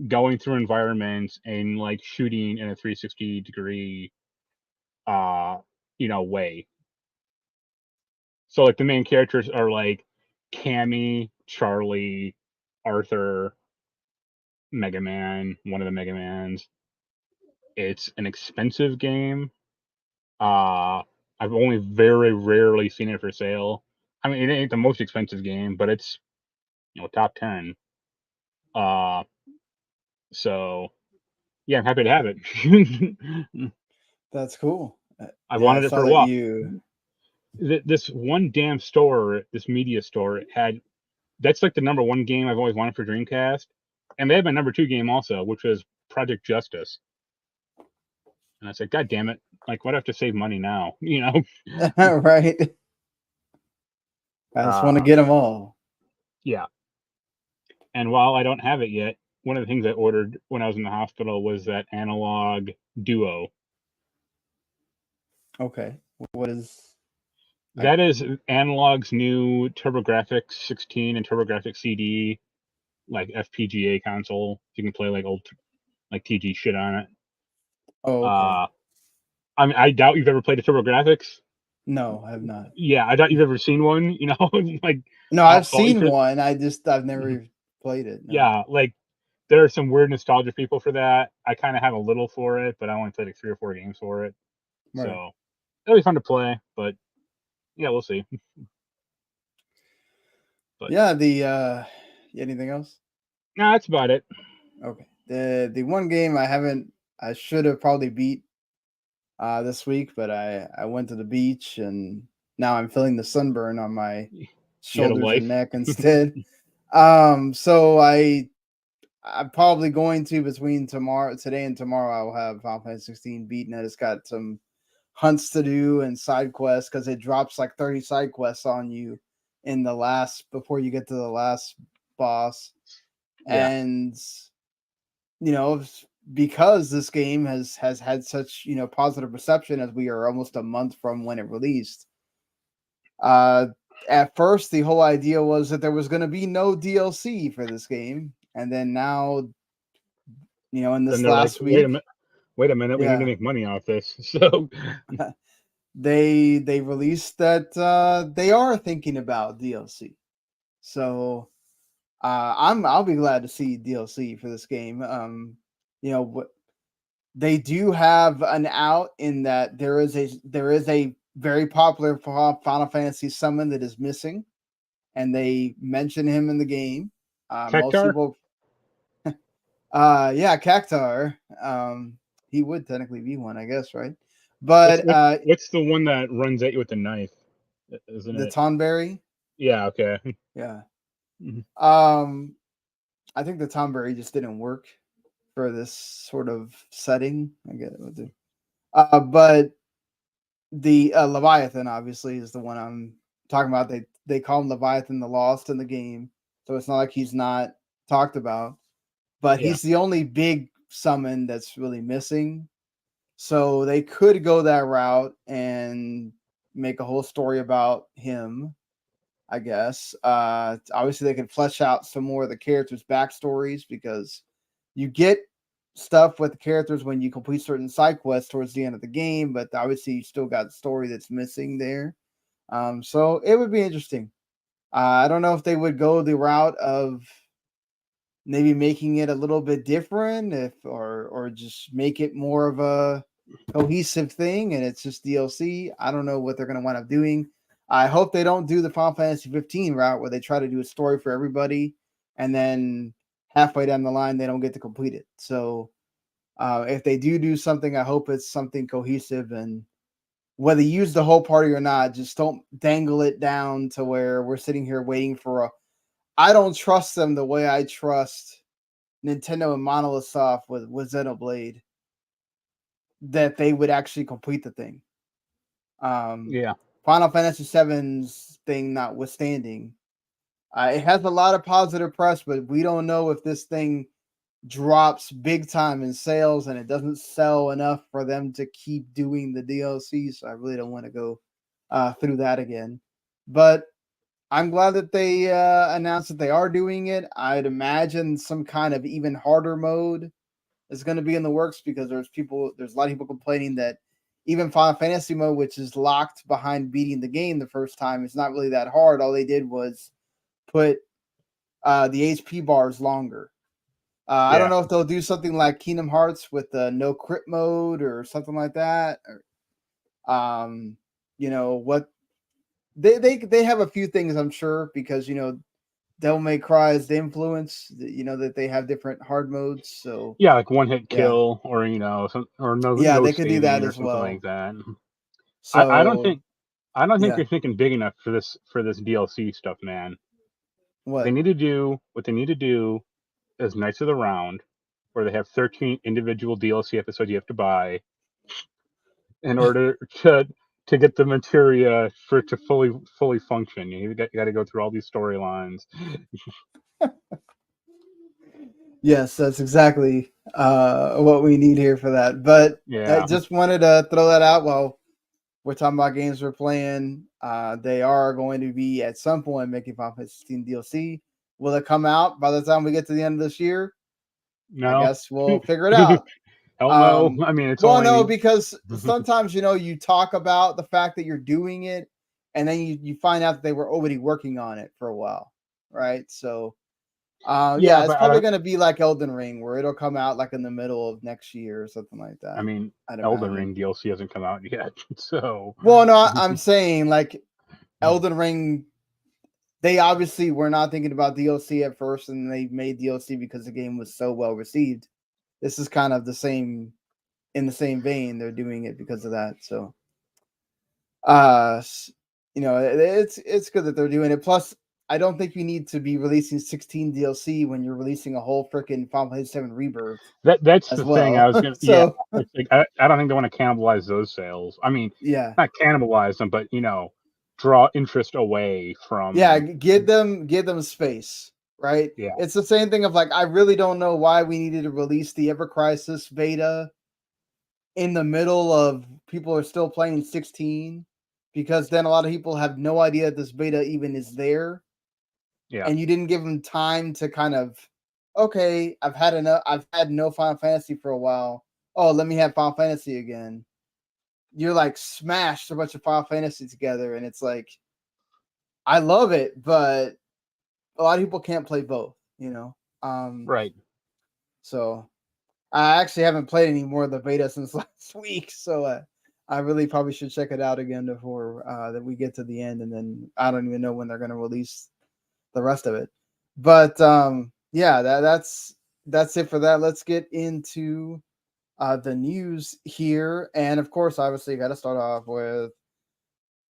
S2: going through environments and like shooting in a 360-degree way. So like the main characters are like Cammy, Charlie, Arthur, Mega Man, one of the Mega Mans. It's an expensive game. uh I've only very rarely seen it for sale. I mean, it ain't the most expensive game, but it's top 10. uh so yeah, I'm happy to have it.
S1: That's cool.
S2: I
S1: Yeah, I
S2: wanted it
S1: saw
S2: for a
S1: that
S2: while.
S1: you.
S2: This one damn store, this media store, had that's like the number one game I've always wanted for Dreamcast, and they had my number two game also, which was Project Justice. And I said, God damn it! Like, why do I have to save money now?
S1: Right. I just want to
S2: Uh,
S1: get them all.
S2: yeah. And while I don't have it yet, one of the things I ordered when I was in the hospital was that analog Duo.
S1: Okay. What is I
S2: That is Analog's new TurboGrafx 16 and TurboGrafx CD, like FPGA console. You can play like old like TG shit on it.
S1: Oh, okay.
S2: Uh, I mean, I doubt you've ever played a TurboGrafx.
S1: No, I have not.
S2: Yeah, I doubt you've ever seen one. Like
S1: No, I've
S2: all
S1: seen one. I've never played it. No.
S2: yeah, like there are some weird nostalgia people for that. I kind of have a little for it, but I only played like 3 or 4 games for it.
S1: Right.
S2: So it'll be fun to play, but yeah, we'll see. But
S1: Yeah, anything else?
S2: nah, that's about it.
S1: Okay. The one game I should have probably beat this week, but I went to the beach and now I'm feeling the sunburn on my
S2: You had a
S1: shoulders
S2: life.
S1: and neck instead. So I'm probably going to, between today and tomorrow, I'll have Final Fantasy 16 beaten. I just got some hunts to do and side quests because it drops like 30 side quests on you before you get to the last boss.
S2: Yeah.
S1: And because this game has had such positive reception, as we are almost a month from when it released. At first, the whole idea was that there was going to be no DLC for this game, and then now, in this
S2: Then they're like,
S1: last week,
S2: wait a minute, we need to
S1: yeah,
S2: make money off this. So
S1: they released that they are thinking about DLC. So I'll be glad to see DLC for this game. What they do have an out in that there is a very popular Final Fantasy summon that is missing, and they mention him in the game. Most
S2: Cactar?
S1: people, yeah, Cactar. He would technically be one, I guess, right?
S2: What's
S1: But
S2: what, what's the one that runs at you with the knife? Isn't
S1: the
S2: it?
S1: Tonberry,
S2: Yeah. Okay.
S1: yeah.
S2: Mhm.
S1: I think the Tonberry just didn't work for this sort of setting. I get it. But the Leviathan obviously is the one I'm talking about. They call him Leviathan the Lost in the game, so it's not like he's not talked about. But
S2: Yeah.
S1: he's the only big summon that's really missing. So they could go that route and make a whole story about him, I guess. Obviously, they could flesh out some more of the characters' backstories, because you get stuff with the characters when you complete certain side quests towards the end of the game, but obviously, you still got story that's missing there. So it would be interesting. I don't know if they would go the route of maybe making it a little bit different, or just make it more of a cohesive thing and it's just DLC. I don't know what they're going to wind up doing. I hope they don't do the Final Fantasy 15 route where they try to do a story for everybody and then halfway down the line they don't get to complete it. So if they do something, I hope it's something cohesive, and whether you use the whole party or not, just don't dangle it down to where we're sitting here waiting for I don't trust them the way I trust Nintendo and Monolith Soft with Xenoblade, that they would actually complete the thing.
S2: Yeah.
S1: Final Fantasy VII's thing notwithstanding, it has a lot of positive press, but we don't know if this thing drops big time in sales and it doesn't sell enough for them to keep doing the DLC. So I really don't want to go through that again. But I'm glad that they announced that they are doing it. I'd imagine some kind of even harder mode is going to be in the works, because there's a lot of people complaining that even Final Fantasy mode, which is locked behind beating the game the first time, it's not really that hard. All they did was put the HP bars longer. I don't
S2: Yeah.
S1: know if they'll do something like Kingdom Hearts with the no crit mode or something like that. What they have a few things, I'm sure, because Devil May Cry is the influence. That they have different hard modes. So
S2: Yeah, like one hit
S1: yeah,
S2: kill, or or
S1: yeah,
S2: no
S1: they could do that
S2: saving or
S1: as
S2: something
S1: well.
S2: like that. I don't
S1: So
S2: think I don't think
S1: yeah,
S2: you're thinking big enough for this DLC stuff, man.
S1: what?
S2: What they need to do is Knights of the Round, where they have 13 individual DLC episodes you have to buy in order to get the materia for it to fully function. You got to go through all these storylines.
S1: Yes, that's exactly what we need here for that. But I
S2: Yeah.
S1: just wanted to throw that out while we're talking about games we're playing. They are going to be at some point making Final Fantasy 16 DLC. Will it come out by the time we get to the end of this year? I
S2: No.
S1: guess we'll figure it out.
S2: Hell no. I mean, it's
S1: Well, no,
S2: only
S1: because sometimes you talk about the fact that you're doing it, and then you find out that they were already working on it for a while, right? So
S2: yeah,
S1: yeah, it's
S2: but I
S1: probably
S2: don't.
S1: going to be like Elden Ring, where it'll come out like in the middle of next year or something like
S2: I
S1: that.
S2: mean,
S1: I'd
S2: Elden
S1: imagine.
S2: Ring DLC hasn't come out yet, so
S1: Well, no, I'm saying like Elden Ring. They obviously were not thinking about DLC at first, and they made DLC because the game was so well received. This is kind of in the same vein. They're doing it because of that. So, uh, it's good that they're doing it. Plus, I don't think you need to be releasing 16 DLC when you're releasing a whole freaking Final Fantasy 7 Rebirth
S2: That's
S1: as
S2: the thing. I
S1: well.
S2: was gonna, yeah.
S1: So
S2: It's like I don't think they want to cannibalize those sales. I mean,
S1: yeah,
S2: not cannibalize them, but draw interest away from.
S1: yeah, give them space, right?
S2: Yeah,
S1: It's the same thing of like I really don't know why we needed to release the Ever Crisis beta in the middle of people are still playing 16, because then a lot of people have no idea that this beta even is there.
S2: yeah,
S1: And you didn't give them time to kind of, okay, I've had no Final Fantasy for a while. Oh, let me have Final Fantasy again. You're like smashed a bunch of Final Fantasy together, and it's like, I love it, but a lot of people can't play both.
S2: right.
S1: So I actually haven't played any more of the beta since last week, so I really probably should check it out again before that we get to the end, and then I don't even know when they're going to release the rest of it. But yeah, that's it for that. Let's get into the news here, and of course, obviously, you got to start off with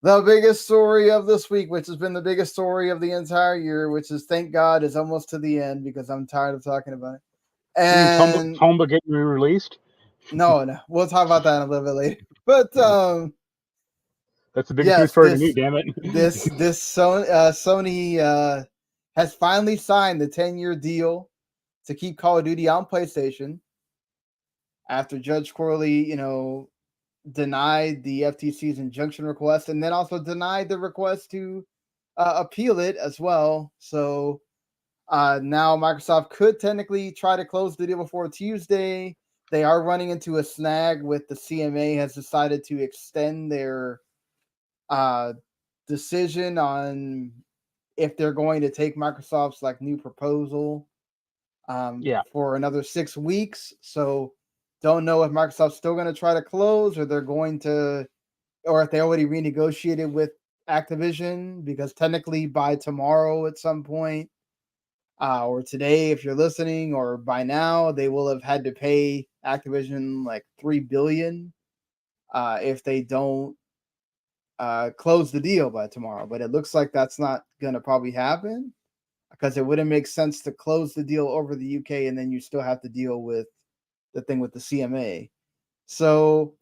S1: the biggest story of this week, which has been the biggest story of the entire year, which is, thank God, is almost to the end because I'm tired of talking about it. And
S2: Tomba getting re-released.
S1: no, we'll talk about that a little bit later. But
S2: That's the biggest news
S1: yes,
S2: story to me. Damn it.
S1: this Sony has finally signed the 10-year deal to keep Call of Duty on PlayStation after Judge Corley, denied the FTC's injunction request, and then also denied the request to appeal it as well. So now Microsoft could technically try to close the deal before Tuesday. They are running into a snag with the CMA has decided to extend their decision on if they're going to take Microsoft's like new proposal
S2: Yeah.
S1: for another 6 weeks. So don't know if Microsoft's still going to try to close, or they're going to, or if they already renegotiated with Activision, because technically by tomorrow at some point, or today if you're listening, or by now, they will have had to pay Activision like $3 billion if they don't close the deal by tomorrow. But it looks like that's not going to probably happen, because it wouldn't make sense to close the deal over the UK and then you still have to deal with the thing with the CMA. So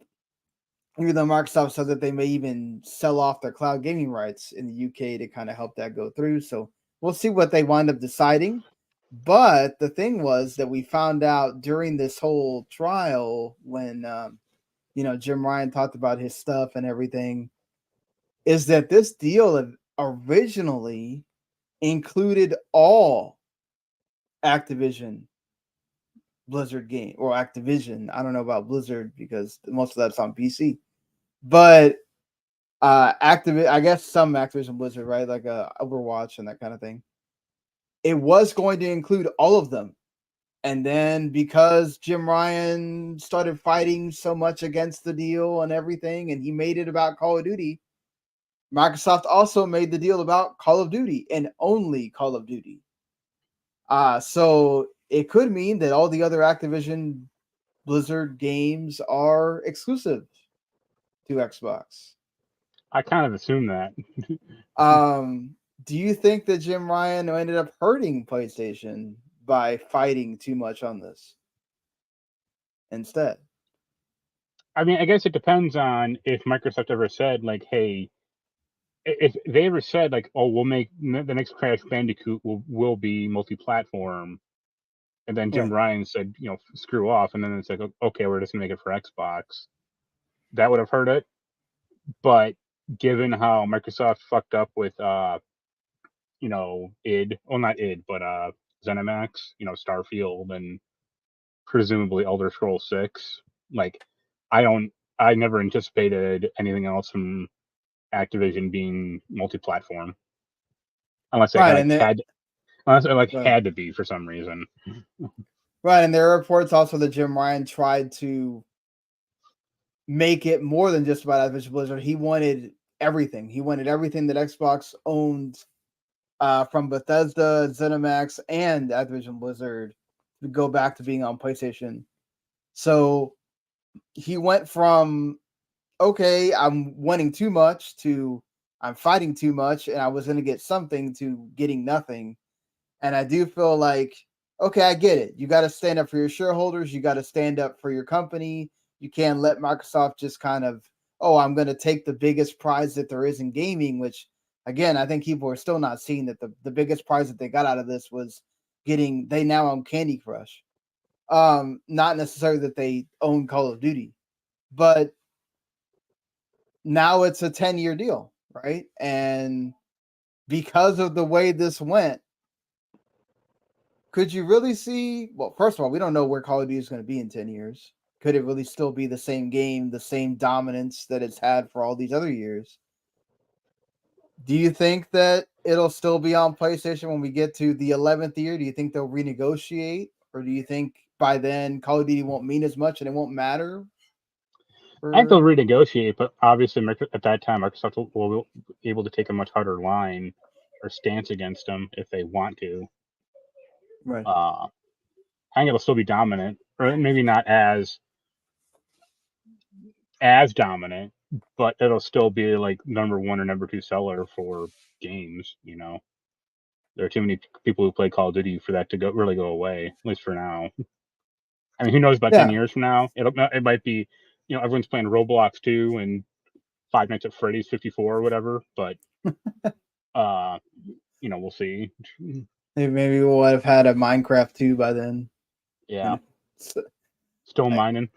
S1: even though Microsoft said that they may even sell off their cloud gaming rights in the UK to kind of help that go through. So we'll see what they wind up deciding. But the thing was that we found out during this whole trial when, Jim Ryan talked about his stuff and everything, is that this deal originally included all Activision Blizzard game, or Activision. I don't know about Blizzard because most of that's on PC. But I guess some Activision Blizzard, right? Like Overwatch and that kind of thing. It was going to include all of them. And then because Jim Ryan started fighting so much against the deal and everything, and he made it about Call of Duty, Microsoft also made the deal about Call of Duty and only Call of Duty. So it could mean that all the other Activision Blizzard games are exclusive to Xbox.
S2: I kind of assume that.
S1: Do you think that Jim Ryan ended up hurting PlayStation by fighting too much on this instead?
S2: I mean, I guess it depends on if Microsoft ever said like, "Hey," if they ever said like, "Oh, we'll make the next Crash Bandicoot will be multi-platform," and then Jim Ryan said, "Screw off," and then it's like, "Okay, we're just gonna make it for Xbox." That would have hurt it. But given how Microsoft fucked up with id, well, not id, but ZeniMax, Starfield, and presumably Elder Scrolls 6, like I never anticipated anything else from Activision being multi-platform, unless
S1: Right,
S2: it had to be for some reason.
S1: Right, and there are reports also that Jim Ryan tried to make it more than just about Activision Blizzard. He wanted everything. He wanted everything that Xbox owned, from Bethesda, ZeniMax, and Activision Blizzard, to go back to being on PlayStation. So he went from, okay, I'm wanting too much, to I'm fighting too much, and I was going to get something to getting nothing. And I do feel like, okay, I get it. You got to stand up for your shareholders. You got to stand up for your company. You can't let Microsoft just kind of, oh, I'm going to take the biggest prize that there is in gaming, which, again, I think people are still not seeing that the biggest prize that they got out of this was they now own Candy Crush. Not necessarily that they own Call of Duty, but now it's a 10-year deal, right? And because of the way this went, could you really see? Well, first of all, we don't know where Call of Duty is going to be in 10 years. Could it really still be the same game, the same dominance that it's had for all these other years? Do you think that it'll still be on PlayStation when we get to the 11th year? Do you think they'll renegotiate? Or do you think by then Call of Duty won't mean as much and it won't matter?
S2: I think they'll renegotiate, but obviously at that time, Microsoft will be able to take a much harder line or stance against them if they want to.
S1: Right.
S2: I think it'll still be dominant, or maybe not as dominant, but it'll still be like number 1 or number 2 seller for games. There are too many people who play Call of Duty for that to really go away, at least for now. I mean, who knows about 10 years from now? It might be, everyone's playing Roblox 2 and Five Nights at Freddy's 54 or whatever, but we'll see.
S1: Maybe we'll have had a Minecraft 2 by then.
S2: Yeah. Still mining.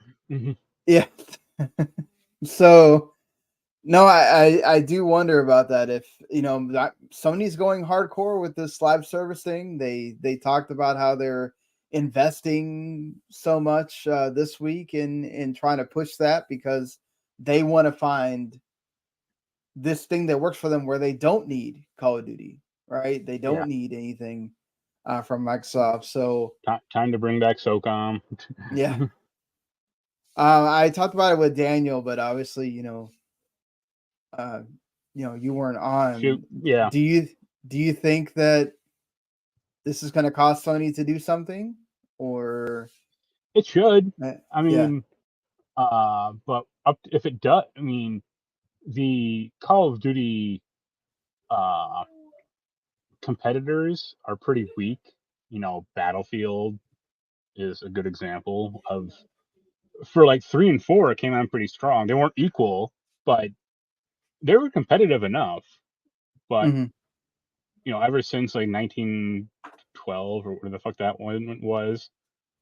S1: Yeah. So no, I do wonder about that. If Sony's going hardcore with this live service thing. They talked about how they're investing so much this week in trying to push that because they want to find this thing that works for them where they don't need Call of Duty, right? They don't need anything from Microsoft. So
S2: time to bring back SOCOM.
S1: Yeah. I talked about it with Daniel, but obviously, you weren't on.
S2: Shoot. Yeah.
S1: Do you think that this is going to cost Sony to do something, or
S2: it should? I
S1: mean,
S2: but if it does, I mean, the Call of Duty competitors are pretty weak. Battlefield is a good example of. For like 3 and 4, it came out pretty strong. They weren't equal, but they were competitive enough. But ever since like 1912 or whatever the fuck that one was,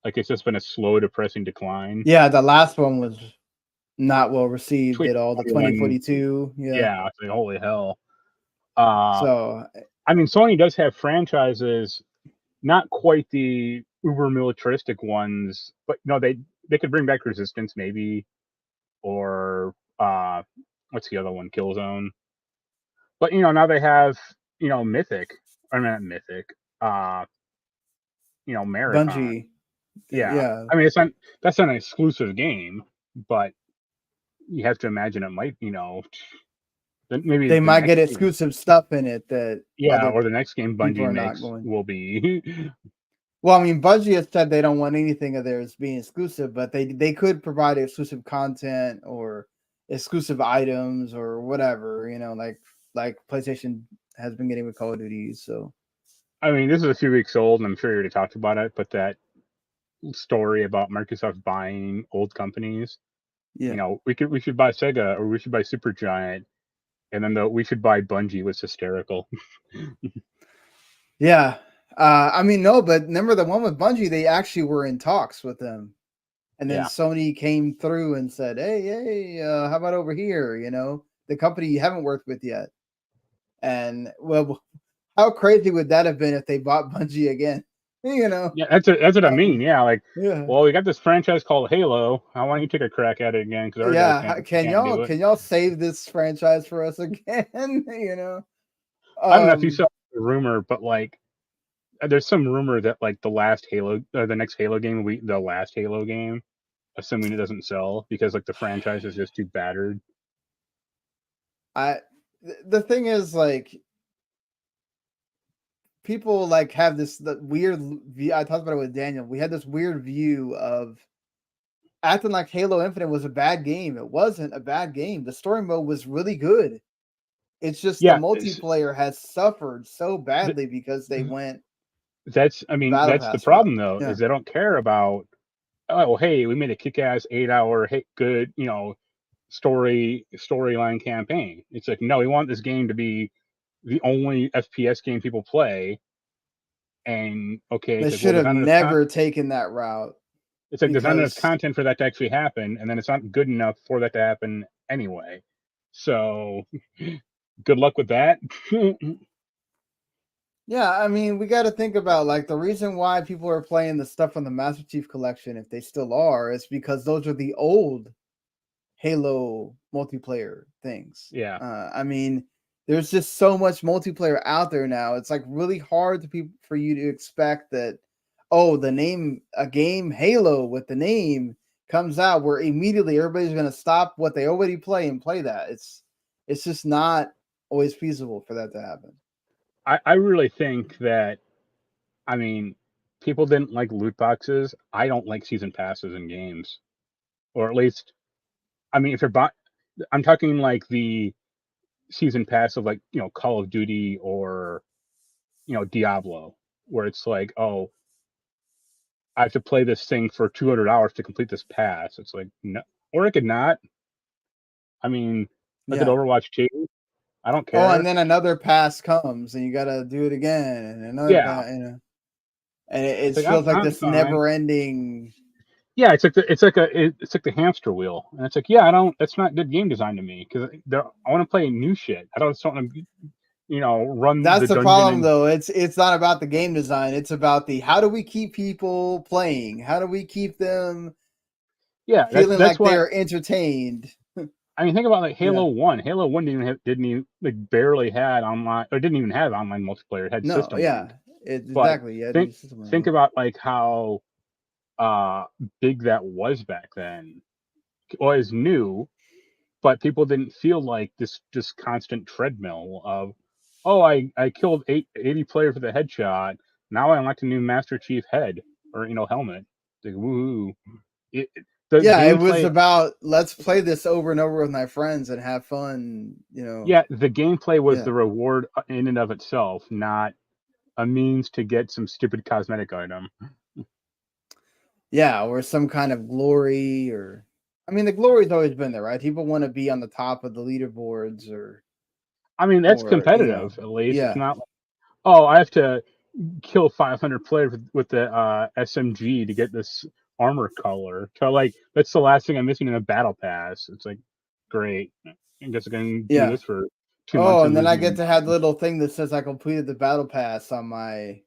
S2: like it's just been a slow, depressing decline.
S1: Yeah, the last one was not well received at all. The 2042.
S2: Yeah, holy hell.
S1: So
S2: I mean, Sony does have franchises, not quite the uber militaristic ones, but they could bring back Resistance maybe, or what's the other one? Killzone. But now they have Mythic. I mean, not Mythic. Marathon.
S1: Bungie.
S2: Yeah. I mean, that's not an exclusive game, but you have to imagine it might. Maybe
S1: they might get exclusive stuff in it that.
S2: Or the next game Bungie makes will be.
S1: Well, I mean, Bungie has said they don't want anything of theirs being exclusive, but they could provide exclusive content or exclusive items or whatever, like PlayStation has been getting with Call of Duty. So,
S2: I mean, this is a few weeks old, and I'm sure you already talked about it, but that story about Microsoft buying old companies, we should buy Sega or we should buy Supergiant, and then we should buy Bungie was hysterical.
S1: Yeah. I mean, no, but remember the one with Bungie, they actually were in talks with them. And then Sony came through and said, hey, how about over here? The company you haven't worked with yet. And well, how crazy would that have been if they bought Bungie again?
S2: Yeah, that's what I mean. Yeah, well, we got this franchise called Halo. Why don't you take a crack at it again?
S1: Can y'all save this franchise for us again?
S2: I don't know if you saw the rumor, but there's some rumor that the last Halo, or the next Halo game will be the last Halo game, assuming it doesn't sell because the franchise is just too battered.
S1: The thing is people have this weird view. I talked about it with Daniel. We had this weird view of acting like Halo Infinite was a bad game. It wasn't a bad game. The story mode was really good. It's just
S2: Yeah,
S1: the multiplayer has suffered so badly because they went
S2: that's
S1: battle
S2: the
S1: pass route.
S2: problem though,
S1: Yeah.
S2: is they don't care about, oh hey, we made a kick-ass 8-hour good, storyline campaign. It's like, no, we want this game to be the only FPS game people play. And okay,
S1: They
S2: it's like, well,
S1: should
S2: there's
S1: have
S2: not enough
S1: never taken that route
S2: it's like there's not enough
S1: because
S2: content for that to actually happen, and then it's not good enough for that to happen anyway. So good luck with that.
S1: yeah, I mean, we got to think about like the reason why people are playing the stuff on the Master Chief Collection, if they still are, is because those are the old Halo multiplayer things.
S2: Yeah.
S1: I mean, there's just so much multiplayer out there now. It's like really hard for you to expect that, oh, a game Halo with the name comes out where immediately everybody's going to stop what they already play and play that. It's just not always feasible for that to happen.
S2: I really think that, people didn't like loot boxes. I don't like season passes in games. Or at least, if you're I'm talking like the season pass of, like, Call of Duty or, Diablo, where it's like, oh, I have to play this thing for 200 hours to complete this pass. It's like, no, or I could not. I did
S1: Yeah.
S2: Overwatch 2. I don't
S1: Oh, and
S2: care.
S1: then another pass comes and you got to do it again and another
S2: Yeah.
S1: pass, and it
S2: It's like,
S1: feels like
S2: I'm
S1: this
S2: fine.
S1: never ending.
S2: Yeah, it's like the hamster wheel, and it's like, yeah, that's not good game design to me, because I want to play new shit. I don't want to, run
S1: That's
S2: the
S1: the
S2: dungeon
S1: problem
S2: and
S1: though. It's not about the game design. It's about the how do we keep people playing? How do we keep them
S2: yeah,
S1: feeling
S2: that's
S1: like
S2: why.
S1: they're entertained?
S2: Think about like
S1: Yeah.
S2: Halo 1. Halo 1 didn't even like barely had online, or didn't even have online multiplayer. It had
S1: No,
S2: system
S1: yeah.
S2: link. But
S1: Exactly. Yeah,
S2: think
S1: do system
S2: think
S1: yeah.
S2: about like how big that was back then. Was new, but people didn't feel like this just constant treadmill of, oh, I killed 80 players with a headshot. Now I unlocked a new Master Chief head, or helmet. Like, woohoo! The
S1: Yeah, it was
S2: gameplay,
S1: about let's play this over and over with my friends and have fun,
S2: yeah, the gameplay was
S1: Yeah.
S2: the reward in and of itself, not a means to get some stupid cosmetic item.
S1: Yeah, or some kind of glory or I mean the glory's always been there, right? People want to be on the top of the leaderboards
S2: That's
S1: or
S2: competitive. At least it's
S1: yeah.
S2: not like, oh, I have to kill 500 players with the SMG to get this armor color. So like that's the last thing I'm missing in a battle pass. It's like, great. I guess I can do
S1: Yeah.
S2: this for 2 months
S1: Oh,
S2: and
S1: and then
S2: lose
S1: I
S2: my
S1: get to have the
S2: mind.
S1: little thing that says I completed the battle pass on my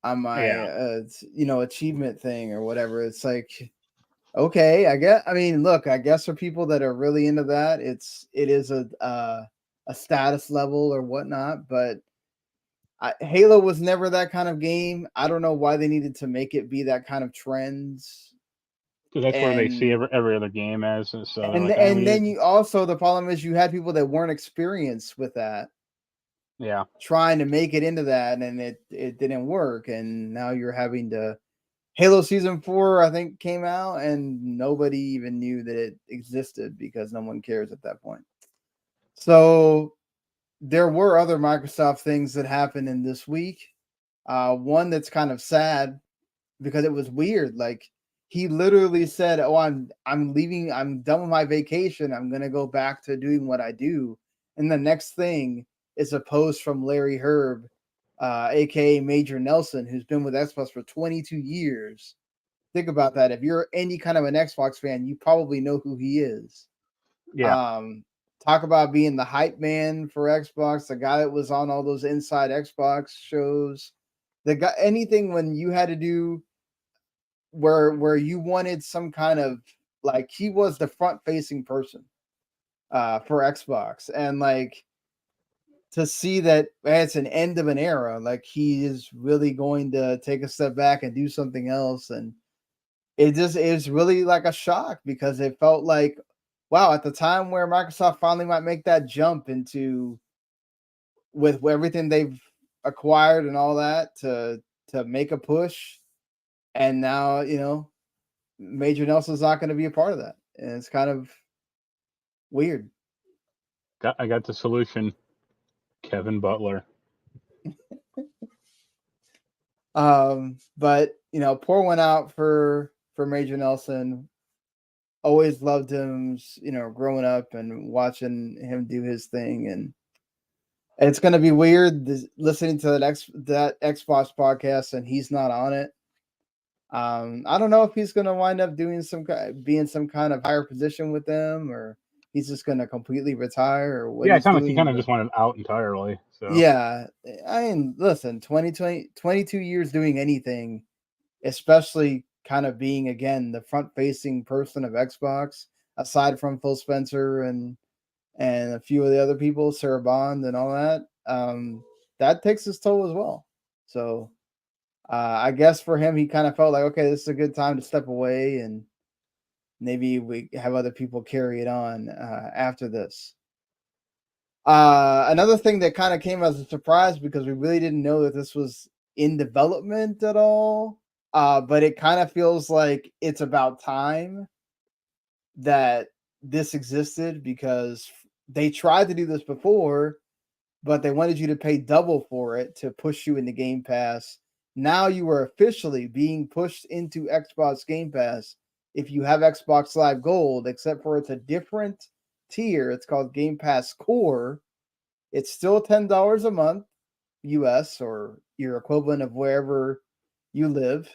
S2: Yeah,
S1: achievement thing or whatever. It's like, okay, I mean, look, I guess for people that are really into that, it is a status level or whatnot, but Halo was never that kind of game. I don't know why they needed to make it be that kind of trends.
S2: because that's where they see
S1: And
S2: every other game as. And so they're
S1: and
S2: like, I
S1: and
S2: mean,
S1: then you also the problem is you had people that weren't experienced with that
S2: yeah.
S1: trying to make it into that and it didn't work and now you're having to Halo season 4 I think came out and nobody even knew that it existed because no one cares at that point. So there were other Microsoft things that happened in this week. One that's kind of sad because it was weird. Like he literally said, "Oh, I'm leaving. I'm done with my vacation. I'm gonna go back to doing what I do." And the next thing is a post from Larry Herb, aka Major Nelson, who's been with Xbox for 22 years. Think about that. If you're any kind of an Xbox fan, you probably know who he is.
S2: Yeah.
S1: Um, Talk about being the hype man for Xbox, the guy that was on all those inside Xbox shows, the guy anything when you had to do where you wanted some kind of like he was the front facing person for Xbox and like to see that it's an end of an era, like he is really going to take a step back and do something else and it just is really like a shock because it felt like wow, at the time where Microsoft finally might make that jump into with everything they've acquired and all that to make a push and now Major Nelson's not going to be a part of that. And it's kind of weird.
S2: I got the solution. Kevin Butler.
S1: But pour one out for Major Nelson. Always loved him, growing up and watching him do his thing, and it's gonna be weird listening to that Xbox podcast and he's not on it. I don't know if he's gonna wind up doing being some kind of higher position with them, or he's just gonna completely retire, or what.
S2: Yeah, it
S1: he's
S2: sounds like he
S1: doing,
S2: kind of just wanted out entirely. So
S1: yeah, I mean, listen, 22 years doing anything, especially kind of being again the front-facing person of Xbox, aside from Phil Spencer and a few of the other people, Sarah Bond and all that. That takes its toll as well. So I guess for him, he kind of felt like, okay, this is a good time to step away, and maybe we have other people carry it on after this. Another thing that kind of came as a surprise, because we really didn't know that this was in development at all, but it kind of feels like it's about time that this existed, because they tried to do this before, but they wanted you to pay double for it to push you into Game Pass. Now you are officially being pushed into Xbox Game Pass if you have Xbox Live Gold, except for it's a different tier. It's called Game Pass Core. It's still $10 a month, US, or your equivalent of wherever you live.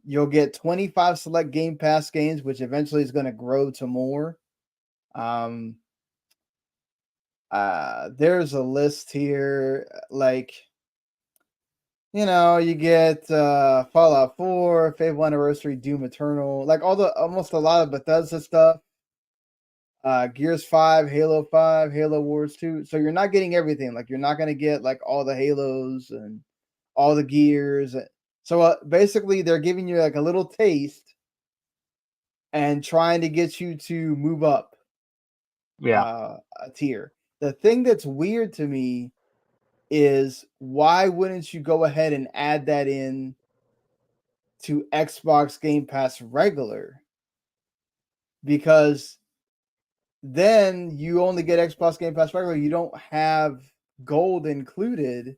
S1: You'll get 25 select Game Pass games, which eventually is going to grow to more. There's a list here, like, you get Fallout 4, Fable Anniversary, Doom Eternal, like almost a lot of Bethesda stuff. Gears 5, Halo 5, Halo Wars 2. So you're not getting everything. Like, you're not going to get like all the Halos and all the Gears. So basically they're giving you like a little taste and trying to get you to move up a tier. The thing that's weird to me is, why wouldn't you go ahead and add that in to Xbox Game Pass regular? Because then you only get Xbox Game Pass regular. You don't have gold included.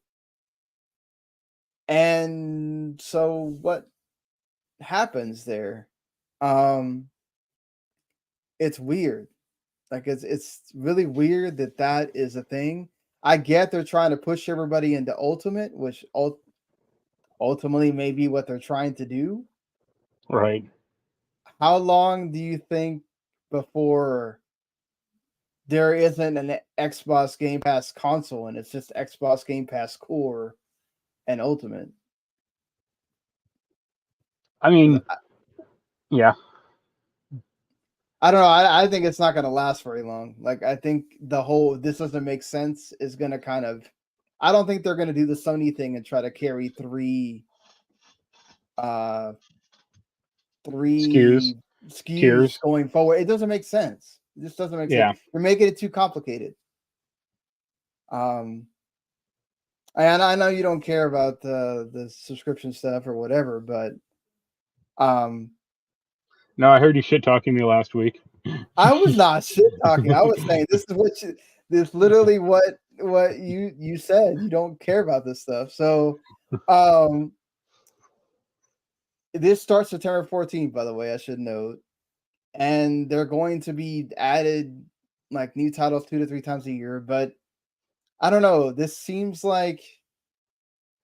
S1: And so what happens there? It's weird. Like, it's really weird that is a thing. I get they're trying to push everybody into Ultimate, which ultimately may be what they're trying to do.
S2: Right.
S1: How long do you think before there isn't an Xbox Game Pass console and it's just Xbox Game Pass Core and Ultimate?
S2: I mean, yeah.
S1: I don't know. I think it's not going to last very long. Like, I think the whole "this doesn't make sense" is going to kind of. I don't think they're going to do the Sony thing and try to carry three
S2: SKUs tiers
S1: going forward. It doesn't make sense. It just doesn't make
S2: Yeah.
S1: sense. You're making it too complicated. And I know you don't care about the subscription stuff or whatever, but
S2: No, I heard you shit talking me last week.
S1: I was not shit talking. I was saying this is literally what you said. You don't care about this stuff. So this starts September 14th, by the way, I should note. And they're going to be added like new titles 2 to 3 times a year, but I don't know. This seems like,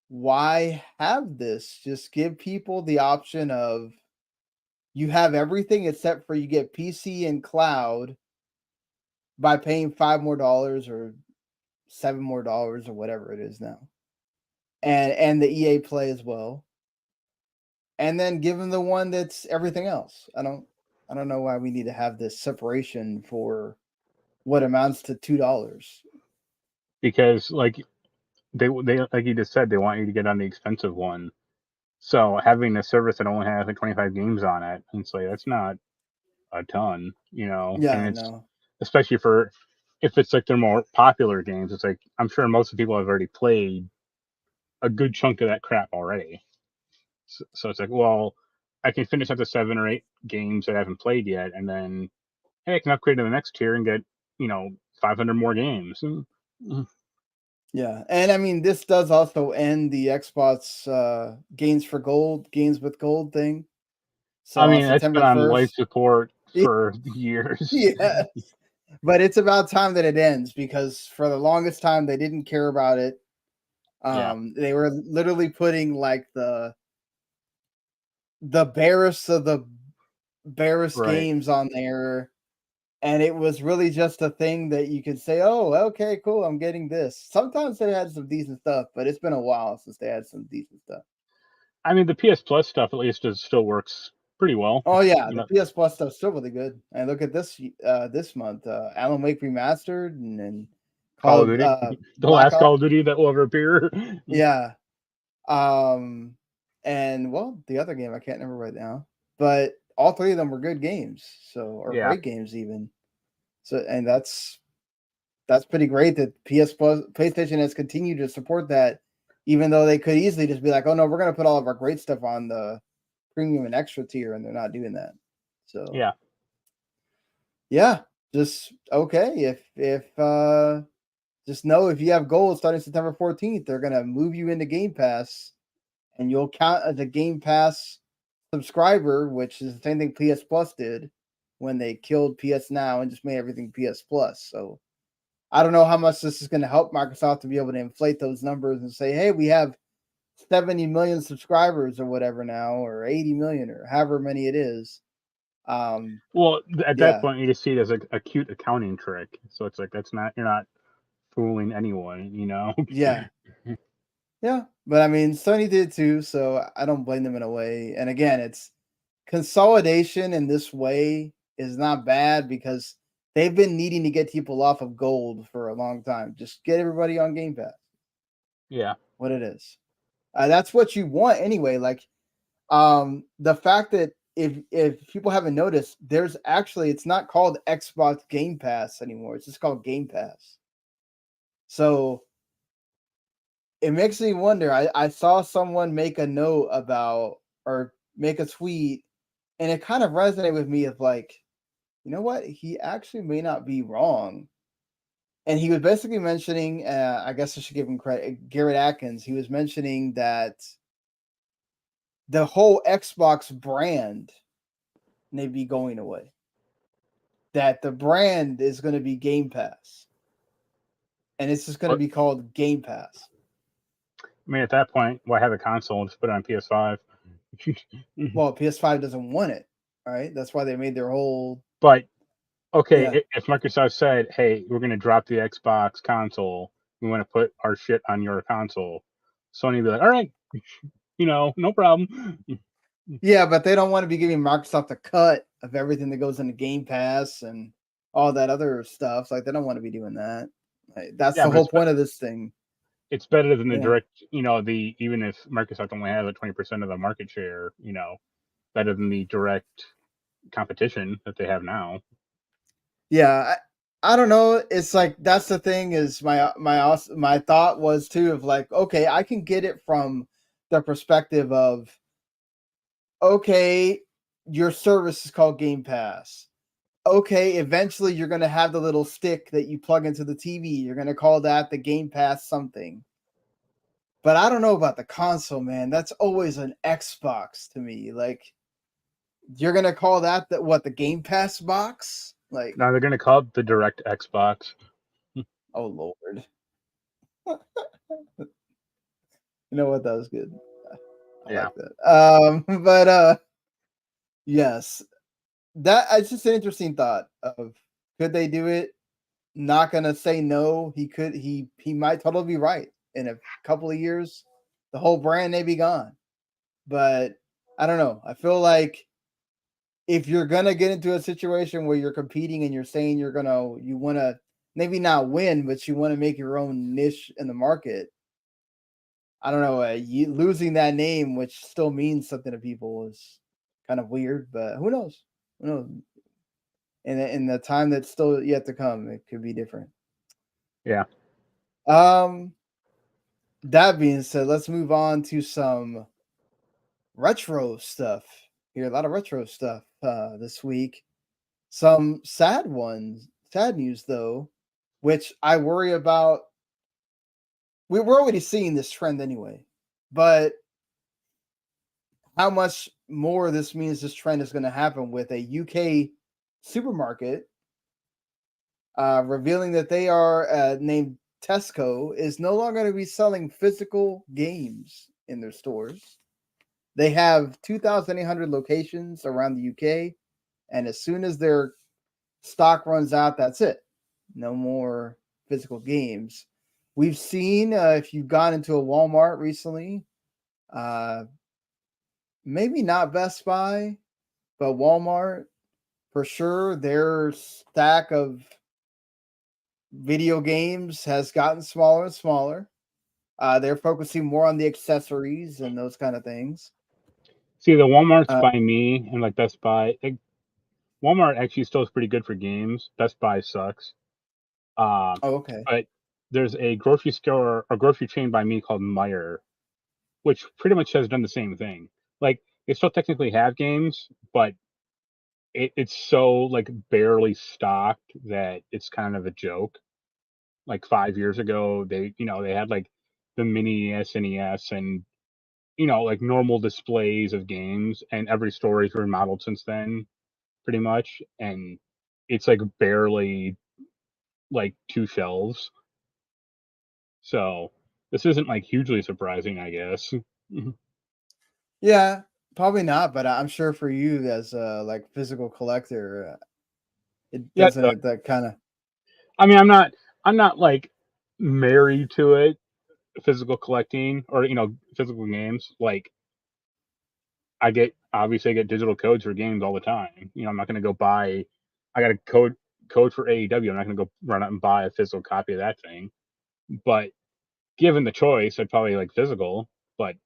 S1: why have this? Just give people the option of, you have everything except for you get PC and cloud by paying $5 more or $7 more or whatever it is now. And the EA Play as well. And then give them the one that's everything else. I don't know why we need to have this separation for what amounts to $2.
S2: Because like they like you just said, they want you to get on the expensive one. So having a service that only has like 25 games on it, it's like, that's not a ton,
S1: Yeah,
S2: and it's
S1: no.
S2: especially for if it's like their more popular games. It's like, I'm sure most of the people have already played a good chunk of that crap already. So it's like, well, I can finish up to 7 or 8 games that I haven't played yet, and then, hey, I can upgrade to the next tier and get 500 more games.
S1: Yeah, and I mean, this does also end the Xbox games with gold thing. So
S2: I
S1: on
S2: mean, it's been
S1: September
S2: on life
S1: 1st,
S2: support for years.
S1: yeah, but it's about time that it ends because for the longest time they didn't care about it.
S2: Yeah.
S1: They were literally putting like the barest of the barest
S2: Right.
S1: games on there, and it was really just a thing that you could say, "Oh, okay, cool, I'm getting this." Sometimes they had some decent stuff, but it's been a while since they had some decent stuff.
S2: I mean, the PS Plus stuff at least still works pretty well.
S1: Oh yeah,
S2: You
S1: the
S2: know,
S1: PS Plus stuff's still really good. And look at this month, Alan Wake remastered and
S2: Call
S1: Call
S2: of
S1: of
S2: Duty, the
S1: Black
S2: last
S1: Ops.
S2: Call of Duty that will ever appear.
S1: Yeah. And well, the other game I can't remember right now, but all three of them were good games, or
S2: Yeah.
S1: great games even. So, and that's pretty great that PlayStation has continued to support that, even though they could easily just be like, "Oh no, we're gonna put all of our great stuff on the premium and extra tier," and they're not doing that. So
S2: Yeah.
S1: yeah, just okay. If just know if you have gold starting September 14th, they're gonna move you into Game Pass, and you'll count as a Game Pass subscriber, which is the same thing PS Plus did when they killed PS Now and just made everything PS Plus. So I don't know how much this is going to help Microsoft to be able to inflate those numbers and say, hey, we have 70 million subscribers or whatever now, or 80 million, or however many it is.
S2: Well, at that
S1: Yeah,
S2: point, you just see it as a cute accounting trick. So it's like you're not fooling anyone.
S1: yeah, yeah. But I mean, Sony did too, so I don't blame them in a way. And again, it's consolidation in this way is not bad because they've been needing to get people off of gold for a long time. Just get everybody on Game Pass.
S2: Yeah.
S1: What it is. That's what you want anyway. Like the fact that if people haven't noticed, there's actually it's not called Xbox Game Pass anymore. It's just called Game Pass. So it makes me wonder. I saw someone make a note about or make a tweet, and it kind of resonated with me of like, you know what? He actually may not be wrong. And he was basically mentioning, I guess I should give him credit, Garrett Atkins. He was mentioning that the whole Xbox brand may be going away. That the brand is going to be Game Pass, and it's just going to
S2: But
S1: be called Game Pass.
S2: I mean, at that point, why have a console and just put it on PS5?
S1: Well, PS5 doesn't want it, right? That's why they made their whole
S2: But okay,
S1: yeah,
S2: if Microsoft said, "Hey, we're going to drop the Xbox console. We want to put our shit on your console," Sony would be like, "All right, no problem."
S1: yeah, but they don't want to be giving Microsoft a cut of everything that goes into Game Pass and all that other stuff. Like they don't want to be doing that. Like, that's
S2: Yeah,
S1: the
S2: but
S1: whole point of this thing.
S2: it's better than the
S1: Yeah.
S2: direct. Even if Microsoft only has 20% of the market share, better than the direct competition that they have now.
S1: Yeah, I don't know. It's like that's the thing is my thought was too of like, okay, I can get it from the perspective of okay, your service is called Game Pass. Okay, eventually you're gonna have the little stick that you plug into the TV. You're gonna call that the Game Pass something. But I don't know about the console, man. That's always an Xbox to me. Like you're gonna call that the Game Pass box? Like,
S2: Now they're going to call it the Direct Xbox.
S1: oh Lord. You know what? That was good. I
S2: Yeah.
S1: like that. But yes, that it's just an interesting thought of could they do it? Not gonna say no. He could. He might totally be right. In a couple of years, the whole brand may be gone. But I don't know. I feel like if you're gonna get into a situation where you're competing and you're saying you want to maybe not win, but you want to make your own niche in the market. I don't know. You losing that name, which still means something to people, is kind of weird. But who knows? Who knows? In the time that's still yet to come, it could be different.
S2: Yeah.
S1: Um, that being said, let's move on to some retro stuff. Here, a lot of retro stuff this week. Some sad news though. which I worry about. We're already seeing this trend anyway, but how much more this means this trend is going to happen with a UK supermarket revealing that they are named Tesco is no longer going to be selling physical games in their stores. They have 2,800 locations around the UK, and as soon as their stock runs out, that's it. No more physical games. We've seen if you've gone into a Walmart recently, maybe not Best Buy, but Walmart for sure, their stack of video games has gotten smaller and smaller. They're focusing more on the accessories and those kind of things.
S2: See, the Walmarts by me and like Best Buy, Walmart actually still is pretty good for games. Best Buy sucks.
S1: Okay.
S2: But there's a grocery store, a grocery chain by me called Meijer, which pretty much has done the same thing. Like, they still technically have games, but it's so like barely stocked that it's kind of a joke. Like 5 years ago, they had like the mini SNES and like normal displays of games, and every story's remodeled since then, pretty much, and it's like barely like 2 shelves. So this isn't like hugely surprising, I guess.
S1: Yeah, probably not, but I'm sure for you as a like physical collector, it
S2: Yeah,
S1: doesn't that kind of.
S2: I mean, I'm not like married to it, physical collecting or physical games. Like, obviously I get digital codes for games all the time. I'm not gonna go buy. I got a code for AEW. I'm not gonna go run out and buy a physical copy of that thing. But given the choice, I'd probably like physical. But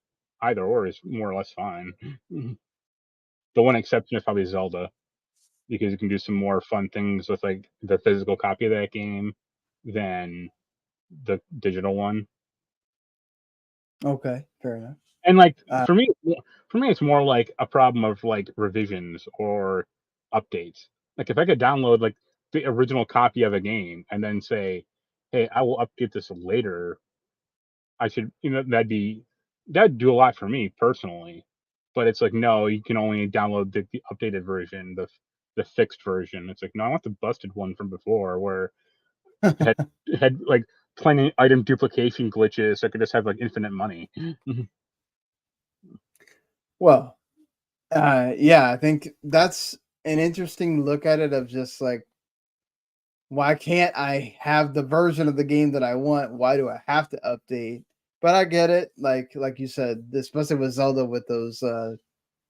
S2: either or is more or less fine. The one exception is probably Zelda, because you can do some more fun things with like the physical copy of that game than the digital one.
S1: Okay, fair enough.
S2: And like for me, it's more like a problem of like revisions or updates. Like, if I could download like the original copy of a game and then say, "Hey, I will update this later," I should, that'd do a lot for me personally. But it's like, no, you can only download the updated version, the fixed version. It's like, no, I want the busted one from before, where it had like plenty item duplication glitches, so I could just have like infinite money.
S1: Well, yeah, I think that's an interesting look at it of just like, why can't I have the version of the game that I want? Why do I have to update? But I get it. Like you said, especially with Zelda with those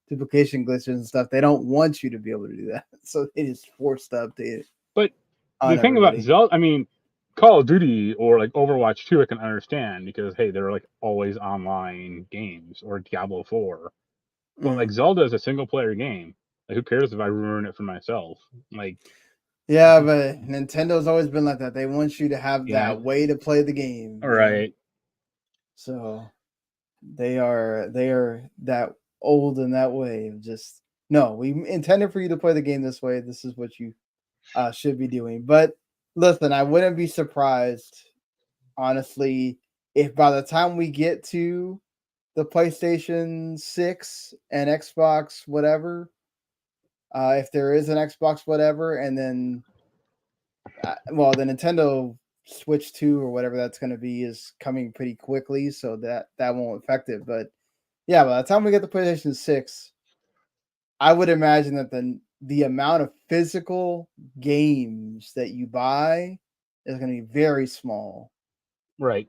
S1: duplication glitches and stuff, they don't want you to be able to do that. So they just force to update it
S2: But
S1: on
S2: the thing about
S1: everybody.
S2: Zelda, I mean, Call of Duty or like Overwatch 2, I can understand, because hey, they're like always online games, or Diablo 4. But like Zelda is a single player game. Like, who cares if I ruin it for myself? Like,
S1: Yeah, but Nintendo's always been like that. They want you to have
S2: yeah,
S1: that way to play the game.
S2: right.
S1: So they are that old in that way of just, no, we intended for you to play the game this way. This is what you should be doing. But listen, I wouldn't be surprised, honestly, if by the time we get to the PlayStation 6 and Xbox whatever, if there is an Xbox whatever, and then the Nintendo Switch 2 or whatever that's going to be is coming pretty quickly, so that won't affect it. But yeah, by the time we get the PlayStation 6, I would imagine that the amount of physical games that you buy is going to be very small.
S2: Right.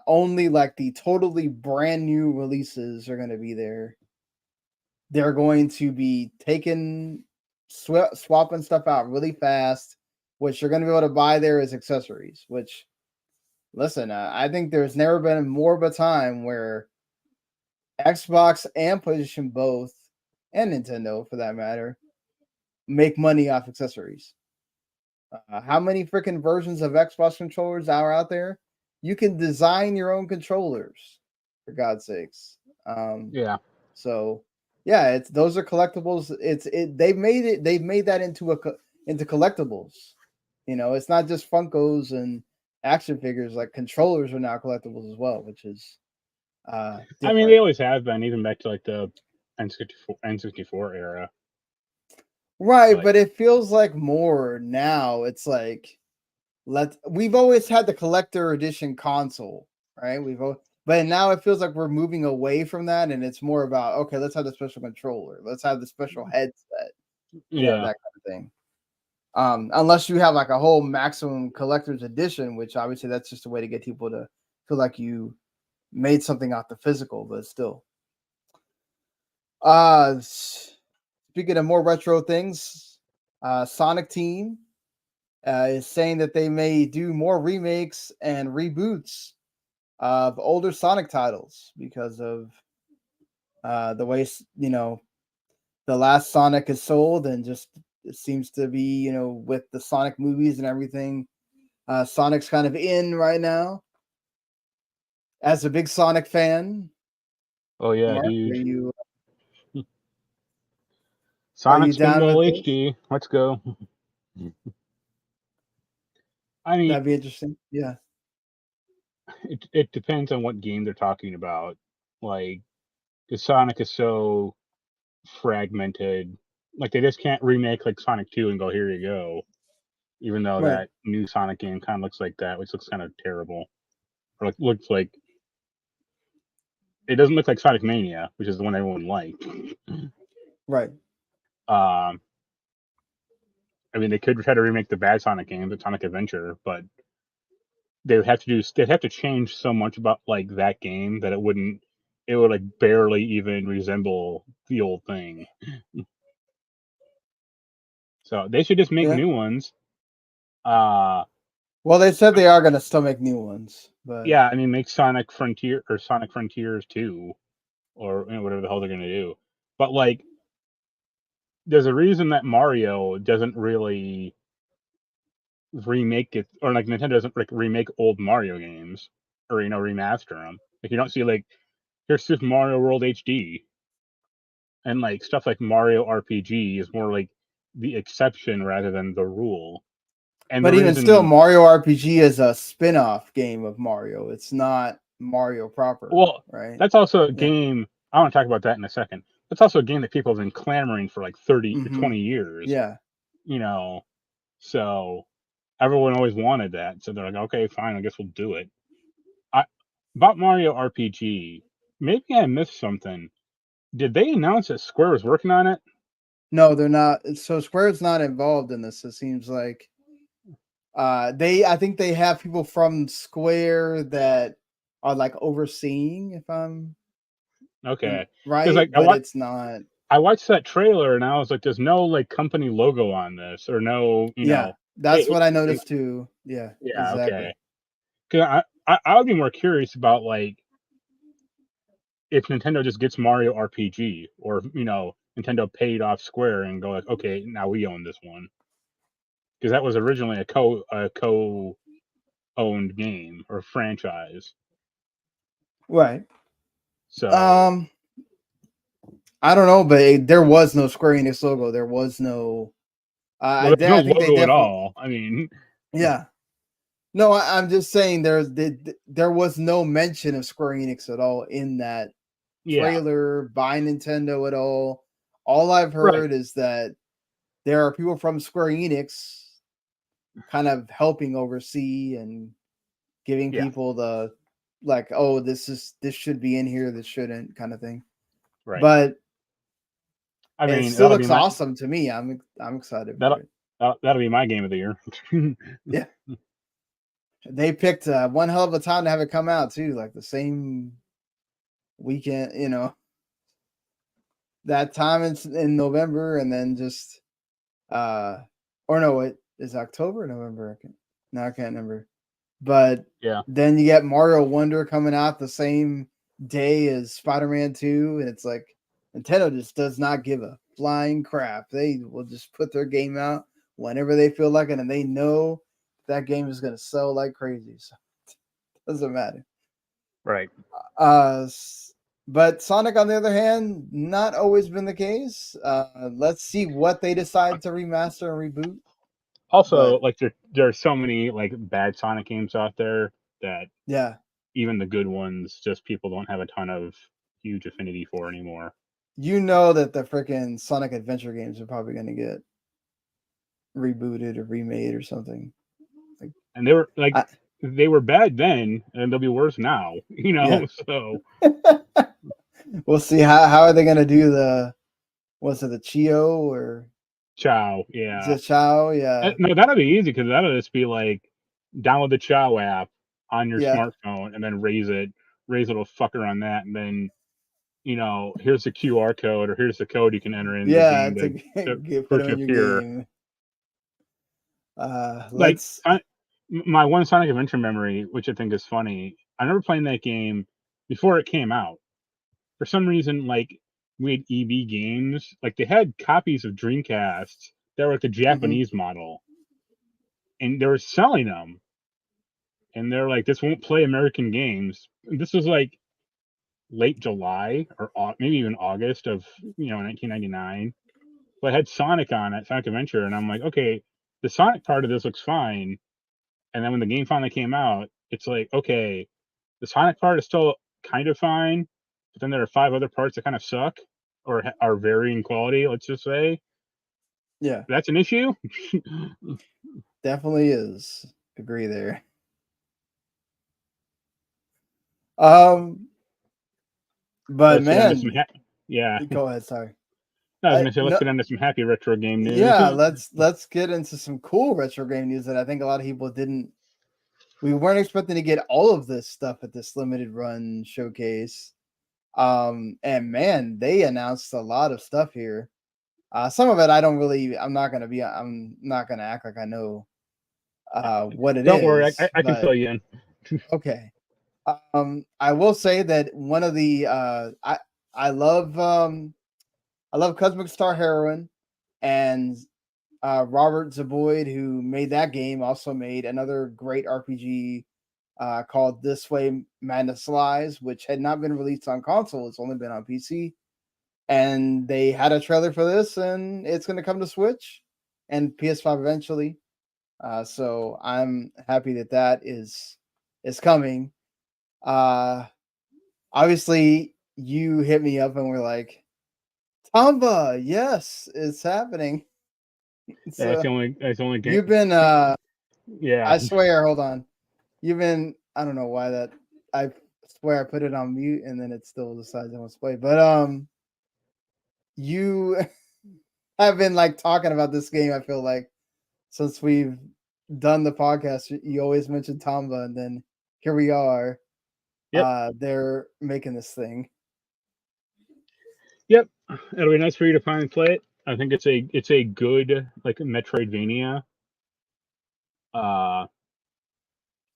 S1: Only like the totally brand new releases are going to be there. They're going to be swapping stuff out really fast. What you're going to be able to buy there is accessories, which, listen, I think there's never been more of a time where Xbox and PlayStation both, and Nintendo for that matter, make money off accessories. How many freaking versions of Xbox controllers are out there? You can design your own controllers, for God's sakes.
S2: Yeah.
S1: So yeah, those are collectibles. They've made that into collectibles. You know, it's not just Funkos and action figures. Like controllers are now collectibles as well, which is
S2: I mean,
S1: different.
S2: they always have been, even back to like the N64 era.
S1: Right, but it feels like more now. It's like we've always had the collector edition console, right? But now it feels like we're moving away from that, and it's more about, okay, let's have the special controller, let's have the special headset,
S2: Yeah,
S1: that kind of thing. Unless you have like a whole maximum collector's edition, which obviously that's just a way to get people to feel like you made something out the physical, but still. Speaking of more retro things, Sonic Team is saying that they may do more remakes and reboots of older Sonic titles because of the way, you know, the last Sonic is sold, and just it seems to be, you know, with the Sonic movies and everything, Sonic's kind of in right now. As a big Sonic fan,
S2: oh yeah,
S1: Mark,
S2: huge.
S1: are
S2: Sonic
S1: you down
S2: Spinball
S1: with this?
S2: HD. Let's go. I mean,
S1: That'd be interesting. Yeah.
S2: it depends on what game they're talking about. Like, because Sonic is so fragmented. Like, they just can't remake like Sonic 2 and go, here you go. Even though
S1: Right.
S2: that new Sonic game kind of looks like that, which looks kind of terrible. Or like, looks like it doesn't look like Sonic Mania, which is the one everyone liked.
S1: Right.
S2: I mean, they could try to remake the bad Sonic games, the Sonic Adventure, but they'd have to change so much about like that game that it would like barely even resemble the old thing. So they should just make
S1: Yeah.
S2: new ones.
S1: Well, they said they are going to still make new ones, but
S2: Yeah, I mean, make Sonic Frontier or Sonic Frontiers 2, or whatever the hell they're gonna do. But like, there's a reason that Mario doesn't really remake it, or like Nintendo doesn't like remake old Mario games, or remaster them. Like, you don't see like, here's Super Mario World HD, and like stuff like Mario RPG is more like the exception rather than the rule. And the
S1: but even still,
S2: reason,
S1: Mario RPG is a spin-off game of Mario. It's not Mario proper,
S2: well,
S1: right?
S2: that's also a
S1: Yeah.
S2: game. I want to talk about that in a second. That's also a game that people have been clamoring for like 30 to
S1: Mm-hmm.
S2: 20 years.
S1: Yeah.
S2: So everyone always wanted that. So they're like, okay, fine, I guess we'll do it. About Mario RPG, maybe I missed something. Did they announce that Square was working on it?
S1: No, they're not. So Square's not involved in this. It seems like I think they have people from Square that are like overseeing, if I'm
S2: Okay, because
S1: right,
S2: like
S1: but it's not.
S2: I watched that trailer and I was like, there's no like company logo on this, or no,
S1: Yeah,
S2: hey,
S1: that's what I noticed too. Yeah,
S2: yeah,
S1: exactly.
S2: okay. Because I would be more curious about like if Nintendo just gets Mario RPG, or Nintendo paid off Square and go like, okay, now we own this one, because that was originally a co owned game or franchise.
S1: Right.
S2: So
S1: I don't know, but there was no Square Enix logo. There was no.
S2: well, there's no
S1: I think they
S2: logo at
S1: definitely.
S2: all. I mean,
S1: Yeah. No, I'm just saying there was no mention of Square Enix at all in that
S2: yeah,
S1: trailer by Nintendo at all. All I've
S2: right,
S1: heard is that there are people from Square Enix kind of helping oversee and giving
S2: yeah,
S1: people the like, oh, this should be in here, this shouldn't, kind of thing.
S2: right.
S1: But
S2: I
S1: it
S2: mean,
S1: still looks awesome to me. I'm excited for
S2: that'll
S1: it.
S2: that'll be my game of the year.
S1: Yeah. They picked one hell of a time to have it come out too, like the same weekend, that time in November, and then just or no, it is October or November. I can't remember. But
S2: Yeah,
S1: then you get Mario Wonder coming out the same day as Spider-Man 2, and it's like Nintendo just does not give a flying crap. They will just put their game out whenever they feel like it, and they know that game is going to sell like crazy. So it doesn't matter.
S2: right.
S1: But Sonic, on the other hand, not always been the case. Let's see what they decide to remaster and reboot.
S2: Also,
S1: But
S2: like there are so many like bad Sonic games out there that
S1: yeah,
S2: even the good ones, just people don't have a ton of huge affinity for anymore.
S1: you know that the freaking Sonic Adventure games are probably going to get rebooted or remade or something. Like,
S2: And they were like
S1: I,
S2: they were bad then, and they'll be worse now. You know,
S1: yeah.
S2: so
S1: We'll see how are they going to do the what's it, the Chio or
S2: Chow, yeah.
S1: the Chow? Yeah,
S2: No, that'll be easy because that'll just be like download the Chow app on your
S1: yeah,
S2: smartphone and then raise a little fucker on that, and then here's the QR code or here's the code you can enter in the
S1: yeah.
S2: game
S1: To
S2: for
S1: put
S2: it
S1: them
S2: to
S1: in your
S2: appear.
S1: game.
S2: Like
S1: Let's.
S2: my one Sonic Adventure memory, which I think is funny. I remember playing that game before it came out. For some reason, like we had EB games, like they had copies of Dreamcast that were like the
S1: Mhm.
S2: Japanese model, and they were selling them. And they're like, "This won't play American games." And this was like late July or maybe even August of 1999. But it had Sonic on it, Sonic Adventure, and I'm like, okay, the Sonic part of this looks fine. And then when the game finally came out, it's like, okay, the Sonic part is still kind of fine, but then there are 5 other parts that kind of suck or are varying quality. Let's just say
S1: Yeah,
S2: that's an issue.
S1: definitely is. Agree there. Um, but
S2: Let's get into
S1: man,
S2: yeah.
S1: go ahead. Sorry.
S2: I was
S1: I
S2: gonna say let's
S1: no.
S2: get into some happy retro game news.
S1: Yeah, let's get into some cool retro game news that I think a lot of people didn't. We weren't expecting to get all of this stuff at this limited run showcase. And man, they announced a lot of stuff here. Some of it I'm not gonna act like I know what it
S2: Don't worry,
S1: is,
S2: I can
S1: but
S2: fill you in.
S1: okay. I will say that one of the I love Cosmic Star Heroine, and Robert Zaboyd, who made that game, also made another great RPG called This Way Madness Lies, which had not been released on console. It's only been on PC. And they had a trailer for this, and it's going to come to Switch and PS5 eventually. So I'm happy that that is coming. Uh, Obviously, you hit me up and we're like, Tamba, yes, it's happening.
S2: That's
S1: So
S2: the only game.
S1: you've been
S2: Yeah.
S1: I swear, hold on. You've been I don't know why that I swear I put it on mute and then it still decides it wants to play. But you have been like talking about this game, I feel like, since we've done the podcast. You always mention Tamba, and then here we are.
S2: Yep.
S1: They're making this thing.
S2: Yep. It'll be nice for you to finally play it. I think it's a good like Metroidvania. Uh,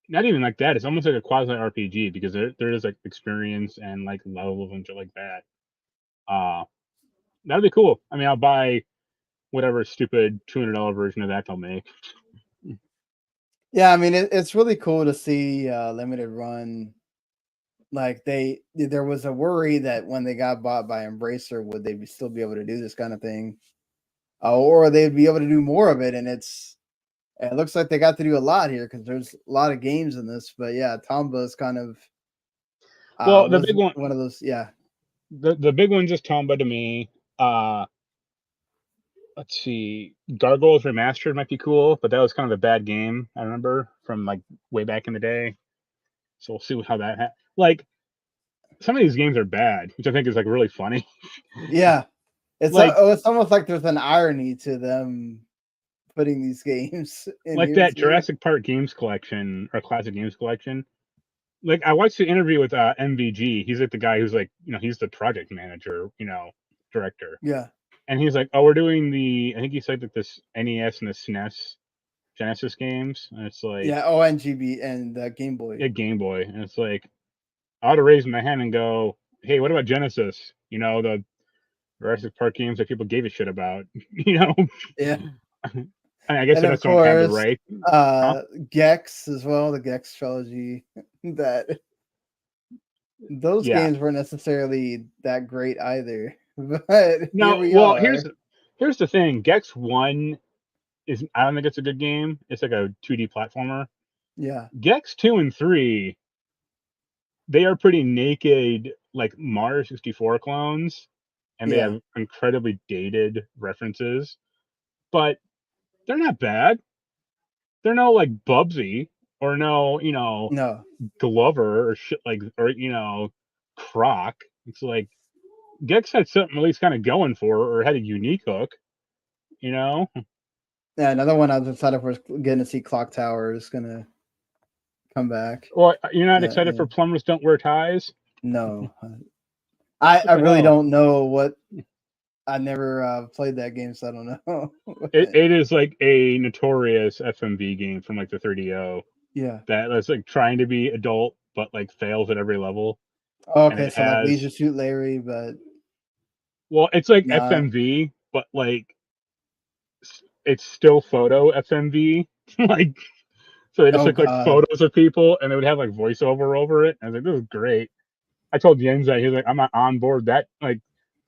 S2: Not even like that. It's almost like a quasi RPG because there is like experience and like levels and shit like that. That'd be cool. I mean, I'll buy whatever stupid $200 version of that they'll make.
S1: Yeah, I mean it's really cool to see limited run. Like there was a worry that when they got bought by Embracer, would they still be able to do this kind of thing, or they'd be able to do more of it? And it looks like they got to do a lot here because there's a lot of games in this. But yeah, Tamba is kind of
S2: Well, the
S1: was
S2: big one,
S1: one of those. Yeah,
S2: the big one's just Tomba to me. Uh, let's see, Gargoyles Remastered might be cool, but that was kind of a bad game. I remember from like way back in the day. So we'll see how that. Like some of these games are bad, which I think is like really funny.
S1: yeah.
S2: Like
S1: It's almost like there's an irony to them putting these games in
S2: like
S1: here
S2: that
S1: too.
S2: Jurassic Park games collection or classic games collection. Like I watched the interview with MVG. He's like the guy who's like he's the project manager, director,
S1: Yeah,
S2: and he's like, oh, we're doing I think he said like this NES and the SNES Genesis games, and it's like
S1: yeah. ONGB and Game Boy.
S2: a Game Boy, and it's like I ought to raise my hand and go, hey, what about Genesis? The Jurassic Park games that people gave a shit about,
S1: Yeah,
S2: I guess
S1: and
S2: I
S1: of
S2: just don't have the
S1: course,
S2: right. Huh?
S1: Gex as well. The Gex trilogy. That those
S2: Yeah.
S1: games weren't necessarily that great either. But here
S2: No.
S1: we
S2: Well,
S1: are.
S2: here's the thing. Gex 1 I don't think it's a good game. It's like a 2D platformer.
S1: Yeah.
S2: Gex 2 and 3, they are pretty naked, like Mario 64 clones, and they
S1: Yeah.
S2: have incredibly dated references, but they're not bad. They're no like Bubsy or no,
S1: No.
S2: Glover or shit like, or Croc. It's like Gex had something at least kind of going for it, or had a unique hook,
S1: Yeah, another one I was excited for is getting to see Clock Tower is gonna come back.
S2: Well, you're not excited
S1: Yeah.
S2: for Plumbers Don't Wear Ties?
S1: No.
S2: What
S1: I
S2: the
S1: really
S2: hell?
S1: don't know what. I never played that game, so I don't know.
S2: It is like a notorious FMV game from like the 30O
S1: Yeah.
S2: that's like trying to be adult but like fails at every level.
S1: Oh,
S2: And
S1: okay,
S2: it
S1: so like
S2: has,
S1: Leisure Suit Larry, but
S2: well, it's like
S1: not.
S2: FMV, but like it's still photo FMV. Like, so they just
S1: Oh
S2: took like
S1: God.
S2: photos of people and they would have like voiceover over it. And I was like, this is great. I told Jens that, he was like, I'm not on board that. Like,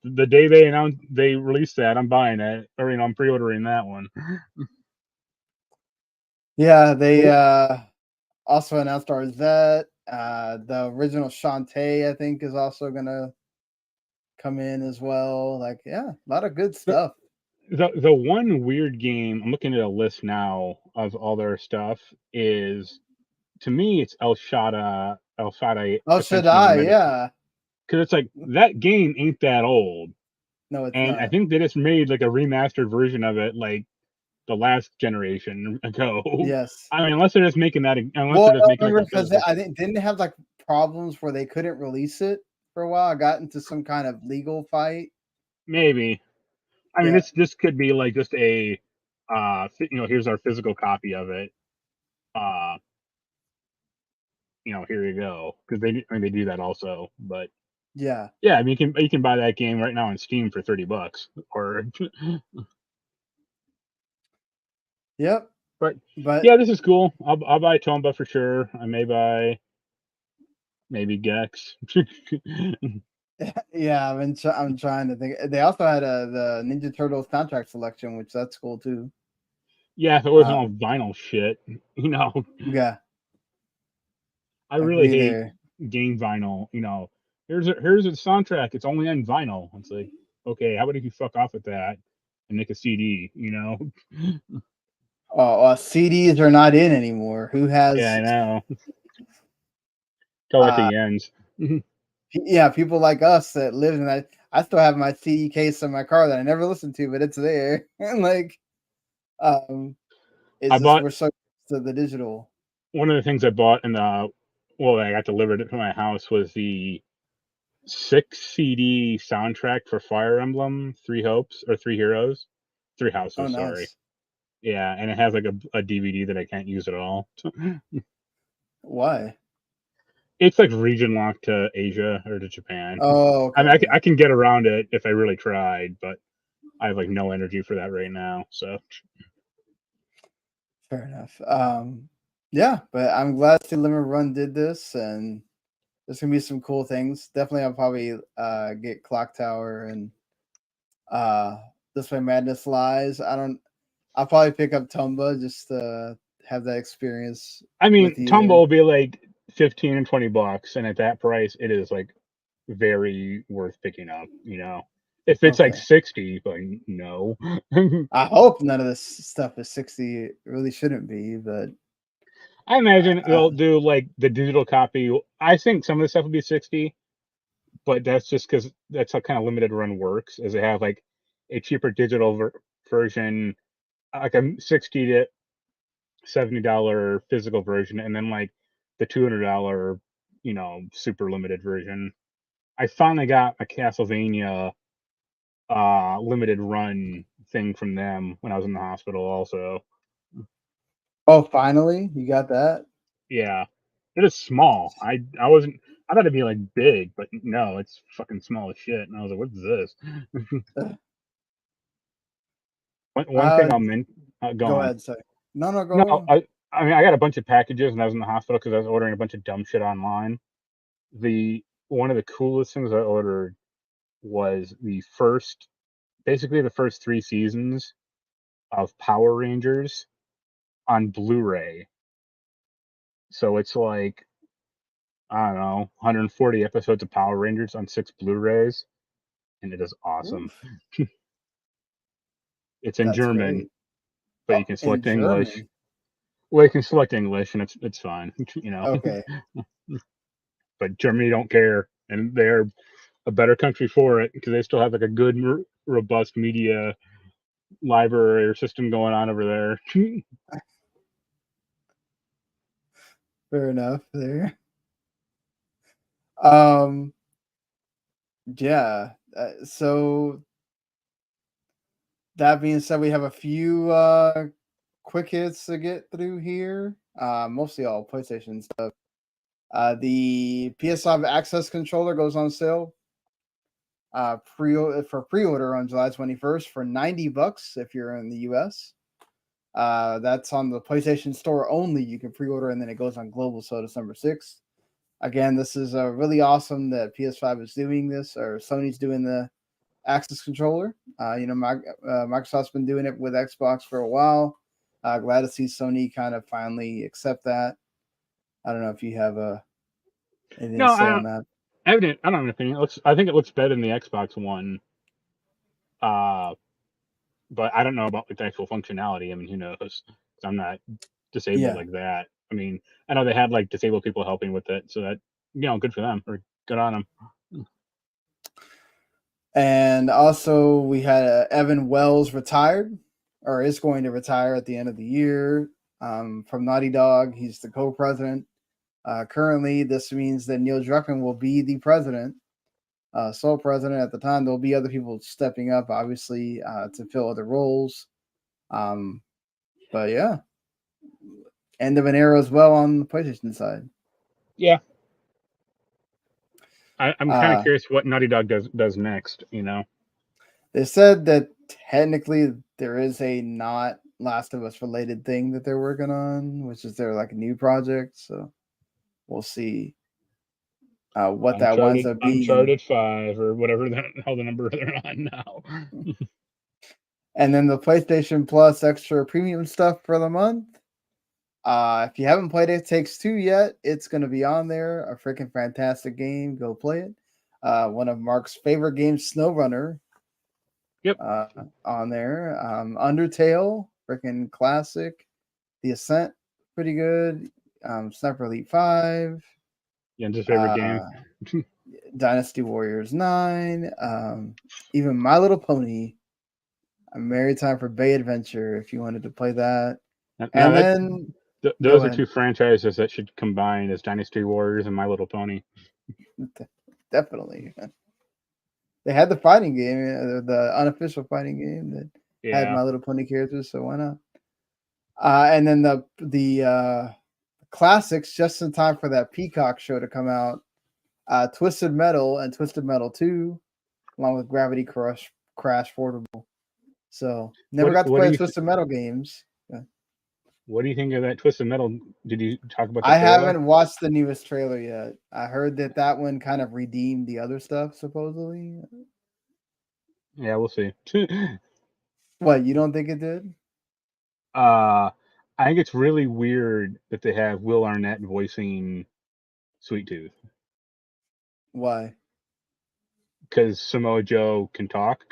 S2: the day they released that, I'm buying it, or I'm pre-ordering that one.
S1: Yeah, they also announced our Zet. The original Shantae, I think, is also gonna come in as well. Like, yeah, a lot of good stuff.
S2: The one weird game, I'm looking at a list now of all their stuff, is, to me, it's El Shaddai
S1: Oh, should
S2: Ascension of the
S1: I?
S2: Metaverse.
S1: Yeah.
S2: Because it's like, that game ain't that old.
S1: No, it's
S2: And I
S1: not.
S2: think they just made like a remastered version of it like the last generation ago.
S1: Yes.
S2: I mean, unless they're just making
S1: Well,
S2: like
S1: remember
S2: a
S1: because
S2: physical,
S1: I didn't they have like problems where they couldn't release it for a while. I got into some kind of legal fight.
S2: maybe. I mean,
S1: Yeah.
S2: this could be like just a, here's our physical copy of it. Uh, here you go, because they do that also. But
S1: Yeah.
S2: yeah, I mean, you can buy that game right now on Steam for $30, or
S1: Yep.
S2: but
S1: But
S2: yeah, this is cool. I'll buy Tomba for sure. I may buy maybe Gex.
S1: yeah, I'm trying to think. They also had the Ninja Turtles soundtrack selection, which that's cool too.
S2: Yeah, if it wasn't all
S1: Um,
S2: vinyl shit,
S1: yeah,
S2: I
S1: I
S2: really
S1: agree
S2: hate
S1: there.
S2: game vinyl. Here's a soundtrack. It's only on vinyl. It's like, okay, how about if you fuck off with that and make a CD?
S1: Oh, CDs are not in anymore. Who
S2: Yeah, I
S1: has?
S2: know. Tell that to
S1: Uh,
S2: Jens.
S1: yeah, people like us that live in that. I still have my CD case in my car that I never listened to, but it's there. And like,
S2: I
S1: it's just
S2: bought
S1: we're so to the digital.
S2: one of the things I bought I got delivered to my house was the 6 CD soundtrack for Fire Emblem, Three Hopes or Three Heroes, Three
S1: Oh,
S2: Houses. Sorry.
S1: nice.
S2: Yeah, and it has like a DVD that I can't use at all.
S1: Why?
S2: It's like region locked to Asia or to Japan.
S1: Oh,
S2: I mean,
S1: okay.
S2: I can get around it if I really tried, but I have like no energy for that right now. So
S1: Fair enough. Yeah, but I'm glad to Limit Run did this, and there's gonna be some cool things. Definitely, I'll probably get Clock Tower and uh This Way Madness Lies. I'll probably pick up Tumba just to have that experience
S2: I
S1: with
S2: mean,
S1: you
S2: Tumble
S1: there.
S2: will be like 15 and $20, and at that price, it is like very worth picking up. If it's like
S1: Okay.
S2: 60, but no.
S1: I hope none of this stuff is 60. It really shouldn't be, but
S2: I imagine
S1: uh,
S2: they'll do like the digital copy. I think some of the stuff will be 60, but that's just because that's how kind of limited run works. Is they have like a cheaper digital version, like a 60 to $70 physical version, and then like the $200 super limited version. I finally got a Castlevania limited run thing from them when I was in the hospital also.
S1: oh, finally, you got that?
S2: Yeah, it is small. I wasn't, I thought it'd be like big, but no, it's fucking small as shit. And I was like, what's this?
S1: Ugh.
S2: One thing I'll go
S1: Go
S2: on.
S1: ahead, sorry. No, no,
S2: No,
S1: go.
S2: I mean, I got a bunch of packages when I was in the hospital because I was ordering a bunch of dumb shit online. The One of the coolest things I ordered was basically the first 3 seasons of Power Rangers on Blu-ray. So it's like, I don't know, 140 episodes of Power Rangers on 6 Blu-rays, and it is awesome.
S1: Oof,
S2: It's in
S1: that's
S2: German,
S1: great.
S2: but
S1: Oh,
S2: you can
S1: in
S2: select English.
S1: German.
S2: Well, you can select English, and it's fine,
S1: Okay.
S2: But Germany don't care, and they're a better country for it because they still have like a good, robust media library or system going on over there.
S1: Fair enough there. Yeah. So that being said, we have a few quick hits to get through here. Mostly all PlayStation stuff. The PS5 Access controller goes on sale. Pre-order on July 21st for $90 if you're in the US. That's on the PlayStation Store only. You can pre-order, and then it goes on global sale December 6th. Again, this is really awesome that PS5 is doing this, or Sony's doing the Access controller. Microsoft's been doing it with Xbox for a while. Glad to see Sony kind of finally accept that. I don't know if you have anything
S2: No,
S1: to
S2: I
S1: say on
S2: don't.
S1: that.
S2: I don't have anything. I think it looks better than the Xbox One. But I don't know about like the actual functionality. I mean, who knows? 'Cause I'm not disabled
S1: Yeah.
S2: like that. I mean, I know they had like disabled people helping with it, so that good for them or good on them.
S1: And also, we had Evan Wells retired, or is going to retire at the end of the year from Naughty Dog. He's the co-president. Currently, this means that Neil Druckmann will be the president, sole president at the time. There'll be other people stepping up, obviously, to fill other roles. But yeah, end of an era as well on the PlayStation side.
S2: Yeah, I'm kind of
S1: Uh,
S2: curious what Naughty Dog does next.
S1: They said that technically there is a not Last of Us related thing that they're working on, which is their like new project. So we'll see what that winds up being.
S2: Uncharted 5 or whatever the hell the number they're on now.
S1: And then the PlayStation Plus extra premium stuff for the month. If you haven't played It Takes Two yet, it's going to be on there. A freaking fantastic game. Go play it. One of Marc's favorite games, SnowRunner.
S2: Yep.
S1: On there. Undertale, freaking classic. The Ascent, pretty good. Sniper Elite 5.
S2: Yeah, just favorite game.
S1: Dynasty Warriors 9. Even My Little Pony. A Merry Time for Bay Adventure, if you wanted to play that. And then
S2: those are two franchises that should combine as Dynasty Warriors and My Little Pony.
S1: Definitely. They had the fighting game, the unofficial fighting game that had My Little Pony characters, so why not? And then the classics, just in time for that Peacock show to come out. Twisted Metal and Twisted Metal 2, along with Gravity Crash Portable. So never got to play the Twisted Metal games. Yeah.
S2: What do you think of that Twisted Metal? Did you talk about the
S1: I
S2: trailer?
S1: haven't watched the newest trailer yet. I heard that one kind of redeemed the other stuff, supposedly.
S2: Yeah, we'll see.
S1: What, you don't think it did?
S2: I think it's really weird that they have Will Arnett voicing Sweet Tooth.
S1: Why?
S2: Because Samoa Joe can talk.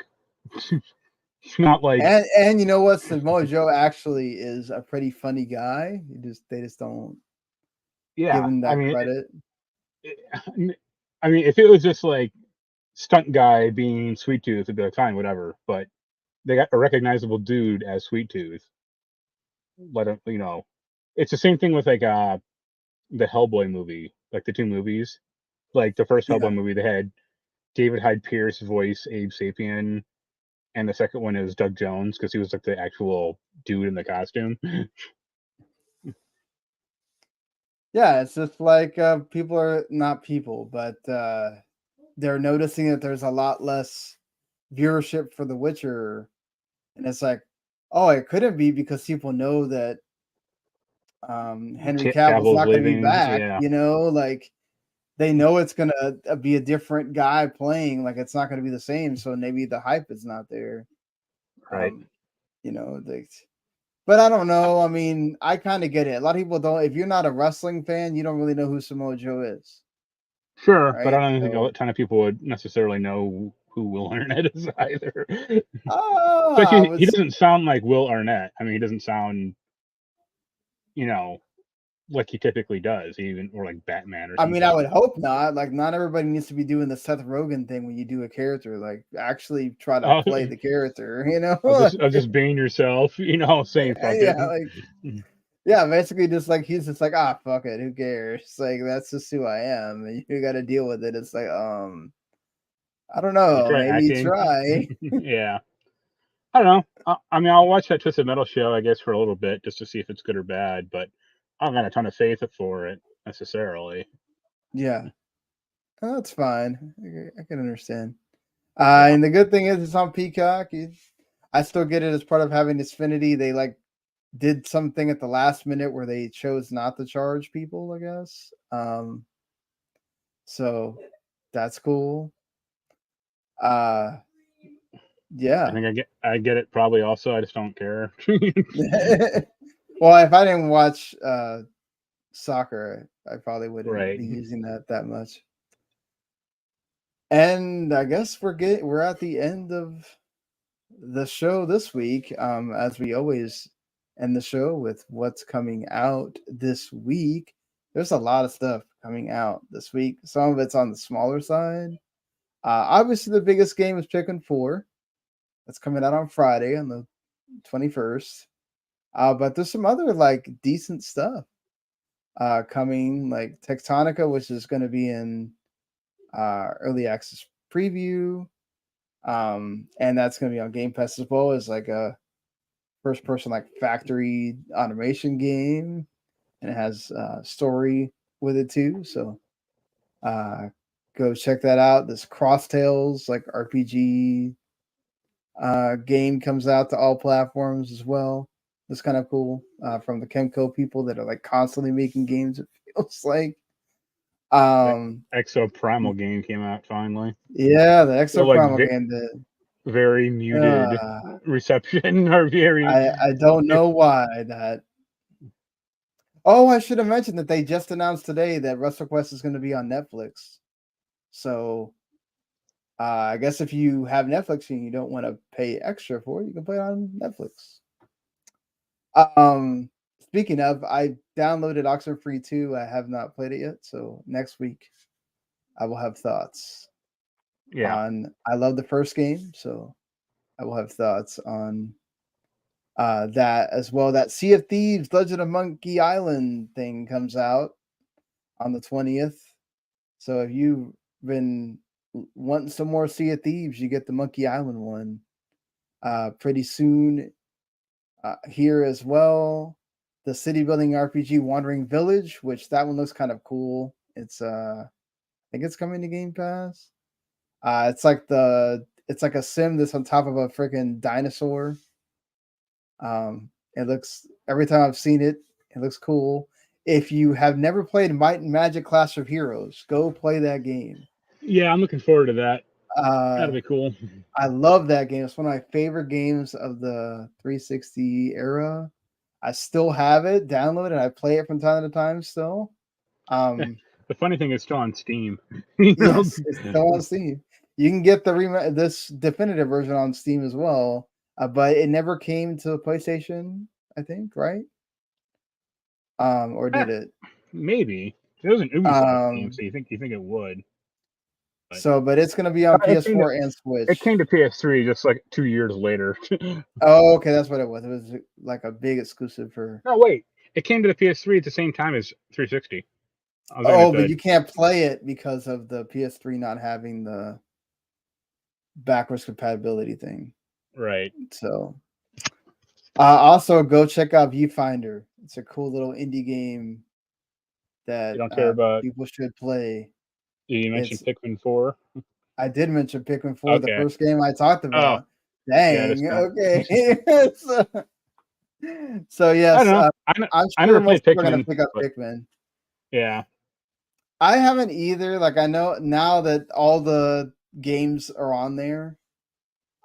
S2: It's not like
S1: and you know what? Samoa Joe actually is a pretty funny guy. They just don't give him that credit.
S2: I mean, if it was just like stunt guy being Sweet Tooth, it'd be like fine, whatever. But they got a recognizable dude as Sweet Tooth. Let him, it's the same thing with like the Hellboy movie, like the two movies. Like the first Hellboy movie, they had David Hyde Pierce voice Abe Sapien, and the second one is Doug Jones because he was like the actual dude in the costume.
S1: Yeah, it's just like people are not people, but they're noticing that there's a lot less viewership for The Witcher, and it's like, oh, it couldn't be because people know that Henry Cavill's not going to be back.
S2: Yeah.
S1: Like they know it's going to be a different guy playing. Like it's not going to be the same. So maybe the hype is not there.
S2: Right.
S1: But I don't know. I mean, I kind of get it. A lot of people don't. If you're not a wrestling fan, you don't really know who Samoa Joe is.
S2: Sure, but
S1: Right?
S2: I don't think a ton of people would necessarily know who Will Arnett is either. Like
S1: I
S2: he
S1: was.
S2: doesn't sound like Will Arnett. I mean, he doesn't sound, like he typically does, even or like Batman or
S1: I
S2: something.
S1: mean, I would hope not. Like, not everybody needs to be doing the Seth Rogen thing when you do a character. Like, actually try to play the character.
S2: Of just being yourself, saying fuck
S1: Yeah,
S2: it.
S1: like. Yeah, basically just like he's just like, fuck it, who cares? Like that's just who I am, and you got to deal with it. It's like, I don't
S2: You
S1: know,
S2: try
S1: maybe
S2: acting.
S1: try.
S2: Yeah. I don't know. I mean, I'll watch that Twisted Metal show, I guess, for a little bit just to see if it's good or bad, but I don't got a ton of faith for it necessarily.
S1: Yeah, that's fine. I can understand.
S2: Yeah.
S1: And the good thing is it's on Peacock. I still get it as part of having Xfinity. They like did something at the last minute where they chose not to charge people, I guess. So that's cool. Yeah.
S2: I think I get it probably also. I just don't care.
S1: Well, if I didn't watch soccer, I probably wouldn't
S2: Right.
S1: be using that much. And I guess we're at the end of the show this week. As we always end the show with what's coming out this week. There's a lot of stuff coming out this week. Some of it's on the smaller side. Obviously, the biggest game is Pikmin 4. That's coming out on Friday on the 21st. But there's some other like decent stuff coming, like Tectonica, which is going to be in early access preview. And that's going to be on Game Pass as well as like a first person like factory automation game, and it has story with it too. So go check that out. This Cross Tales like RPG game comes out to all platforms as well. It's kind of cool from the Kemco people that are like constantly making games. It feels like.
S2: Exo Primal game came out finally.
S1: Yeah, the Exo
S2: Like
S1: Primal game.
S2: very muted reception or very.
S1: I don't know why that. Oh, I should have mentioned that they just announced today that Wrestlequest is going to be on Netflix. So I guess if you have Netflix and you don't want to pay extra for it, you can play it on Netflix. Speaking of, I downloaded Oxenfree 2. I have not played it yet, so next week I will have thoughts.
S2: Yeah.
S1: I love the first game, so I will have thoughts on that as well. That Sea of Thieves Legend of Monkey Island thing comes out on the 20th. So if you've been wanting some more Sea of Thieves, you get the Monkey Island one pretty soon here as well. The city building RPG Wandering Village, which that one looks kind of cool. It's I think it's coming to Game Pass. It's like a sim that's on top of a freaking dinosaur. It looks, every time I've seen it, it looks cool. If you have never played Might and Magic Clash of Heroes, go play that game.
S2: Yeah, I'm looking forward to that. That'll be cool.
S1: I love that game. It's one of my favorite games of the 360 era. I still have it downloaded. I play it from time to time still.
S2: The funny thing is still on Steam.
S1: Yes, it's still on Steam. You can get this definitive version on Steam as well, but it never came to PlayStation, I think, right? Or did it?
S2: Maybe it was an Ubisoft game, so you think it would.
S1: But it's going to be on PS4 and Switch.
S2: It came to PS3 just like 2 years later.
S1: Oh, okay, that's what it was. It was like a big exclusive for.
S2: No, wait, it came to the PS3 at the same time as 360.
S1: Oh, but you can't play it because of the PS3 not having the backwards compatibility thing.
S2: Right.
S1: So, also go check out Viewfinder. It's a cool little indie game that
S2: you don't care about.
S1: People should play.
S2: You mentioned Pikmin 4.
S1: I did mention Pikmin 4,
S2: okay.
S1: the first game I talked about.
S2: Oh.
S1: Dang. Yeah, okay. So yes, I'm sure most people are going to pick up Pikmin.
S2: Yeah.
S1: I haven't either. Like, I know now that all the games are on there,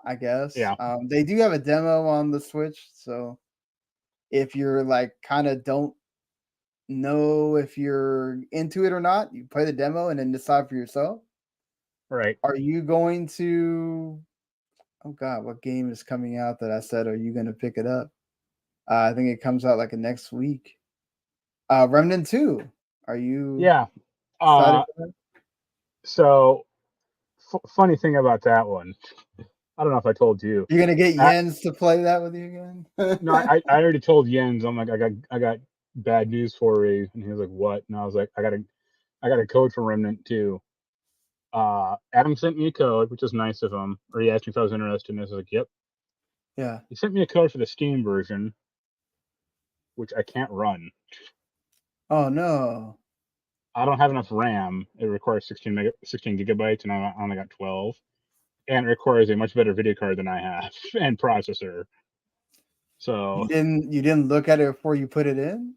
S1: I guess.
S2: Yeah.
S1: They do have a demo on the Switch, so if you're like kind of don't know if you're into it or not, you play the demo and then decide for yourself.
S2: Right.
S1: Are you going to? Oh God, what game is coming out that I said? Are you going to pick it up? I think it comes out like next week. Remnant 2. Are you
S2: Yeah.
S1: excited for that?
S2: So funny thing about that one, I don't know if I told you.
S1: You're gonna get
S2: I,
S1: Jens to play that with you again?
S2: no, I already told Jens. I'm like, I got bad news for you, and he was like, what? And I was like, I got a code for Remnant 2. Adam sent me a code, which is nice of him. Or he asked me if I was interested, and I was like, yep.
S1: Yeah.
S2: He sent me a code for the Steam version, which I can't run.
S1: Oh no.
S2: I don't have enough RAM. It requires 16 gigabytes, and I only got 12. And it requires a much better video card than I have and processor. So
S1: You didn't look at it before you put it in?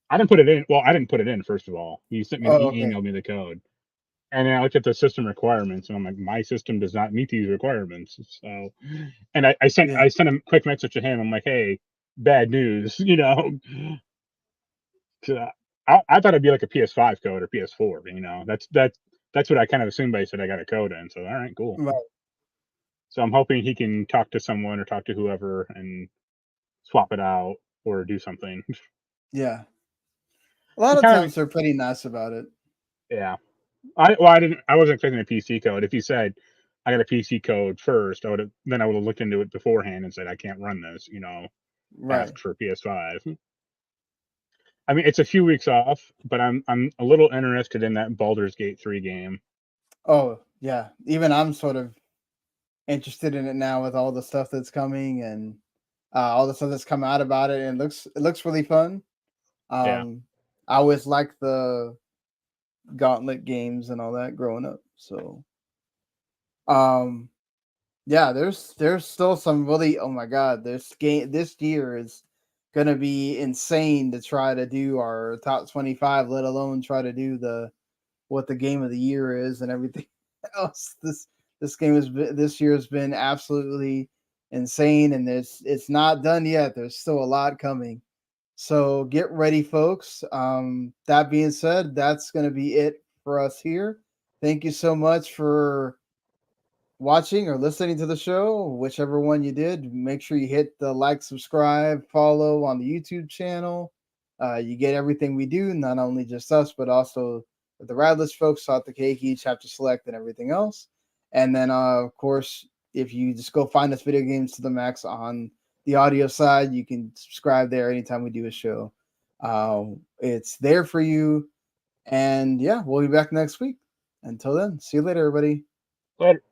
S2: I didn't put it in. Well, I didn't put it in first of all. He sent me,
S1: Oh,
S2: he
S1: okay.
S2: emailed me the code, and then I looked at the system requirements, and I'm like, my system does not meet these requirements. So, and I sent
S1: Yeah.
S2: a quick message to him. I'm like, hey, bad news, you know. 'Cause I thought it'd be like a PS5 code or PS4. You know, that's what I kind of assumed. But he said I got a code in, so all right, cool.
S1: Right.
S2: So I'm hoping he can talk to someone or talk to whoever and swap it out or do something.
S1: Yeah. A lot
S2: He
S1: of
S2: kind of,
S1: times they're pretty nice about it.
S2: yeah. I wasn't expecting a PC code. If he said I got a PC code first, I would have looked into it beforehand and said I can't run this. You know,
S1: Right.
S2: ask for PS5. I mean, it's a few weeks off, but I'm a little interested in that Baldur's Gate 3 game.
S1: Oh, yeah. Even I'm sort of interested in it now with all the stuff that's coming and all the stuff that's come out about it, and it looks really fun.
S2: Yeah,
S1: I always liked the Gauntlet games and all that growing up. So um yeah, there's still some really, oh my god, this year is gonna be insane to try to do our top 25, let alone try to do the what the game of the year is and everything else. This year has been absolutely insane, and it's not done yet. There's still a lot coming. So get ready, folks. That being said, that's gonna be it for us here. Thank you so much for watching or listening to the show, whichever one you did. Make sure you hit the like, subscribe, follow on the YouTube channel. You get everything we do, not only just us, but also the Radless folks, South the Keiki, Chapter Select, and everything else. And then, of course, if you just go find us Video Games to the Max on the audio side, you can subscribe there anytime we do a show. It's there for you. And yeah, we'll be back next week. Until then, see you later, everybody.
S2: later.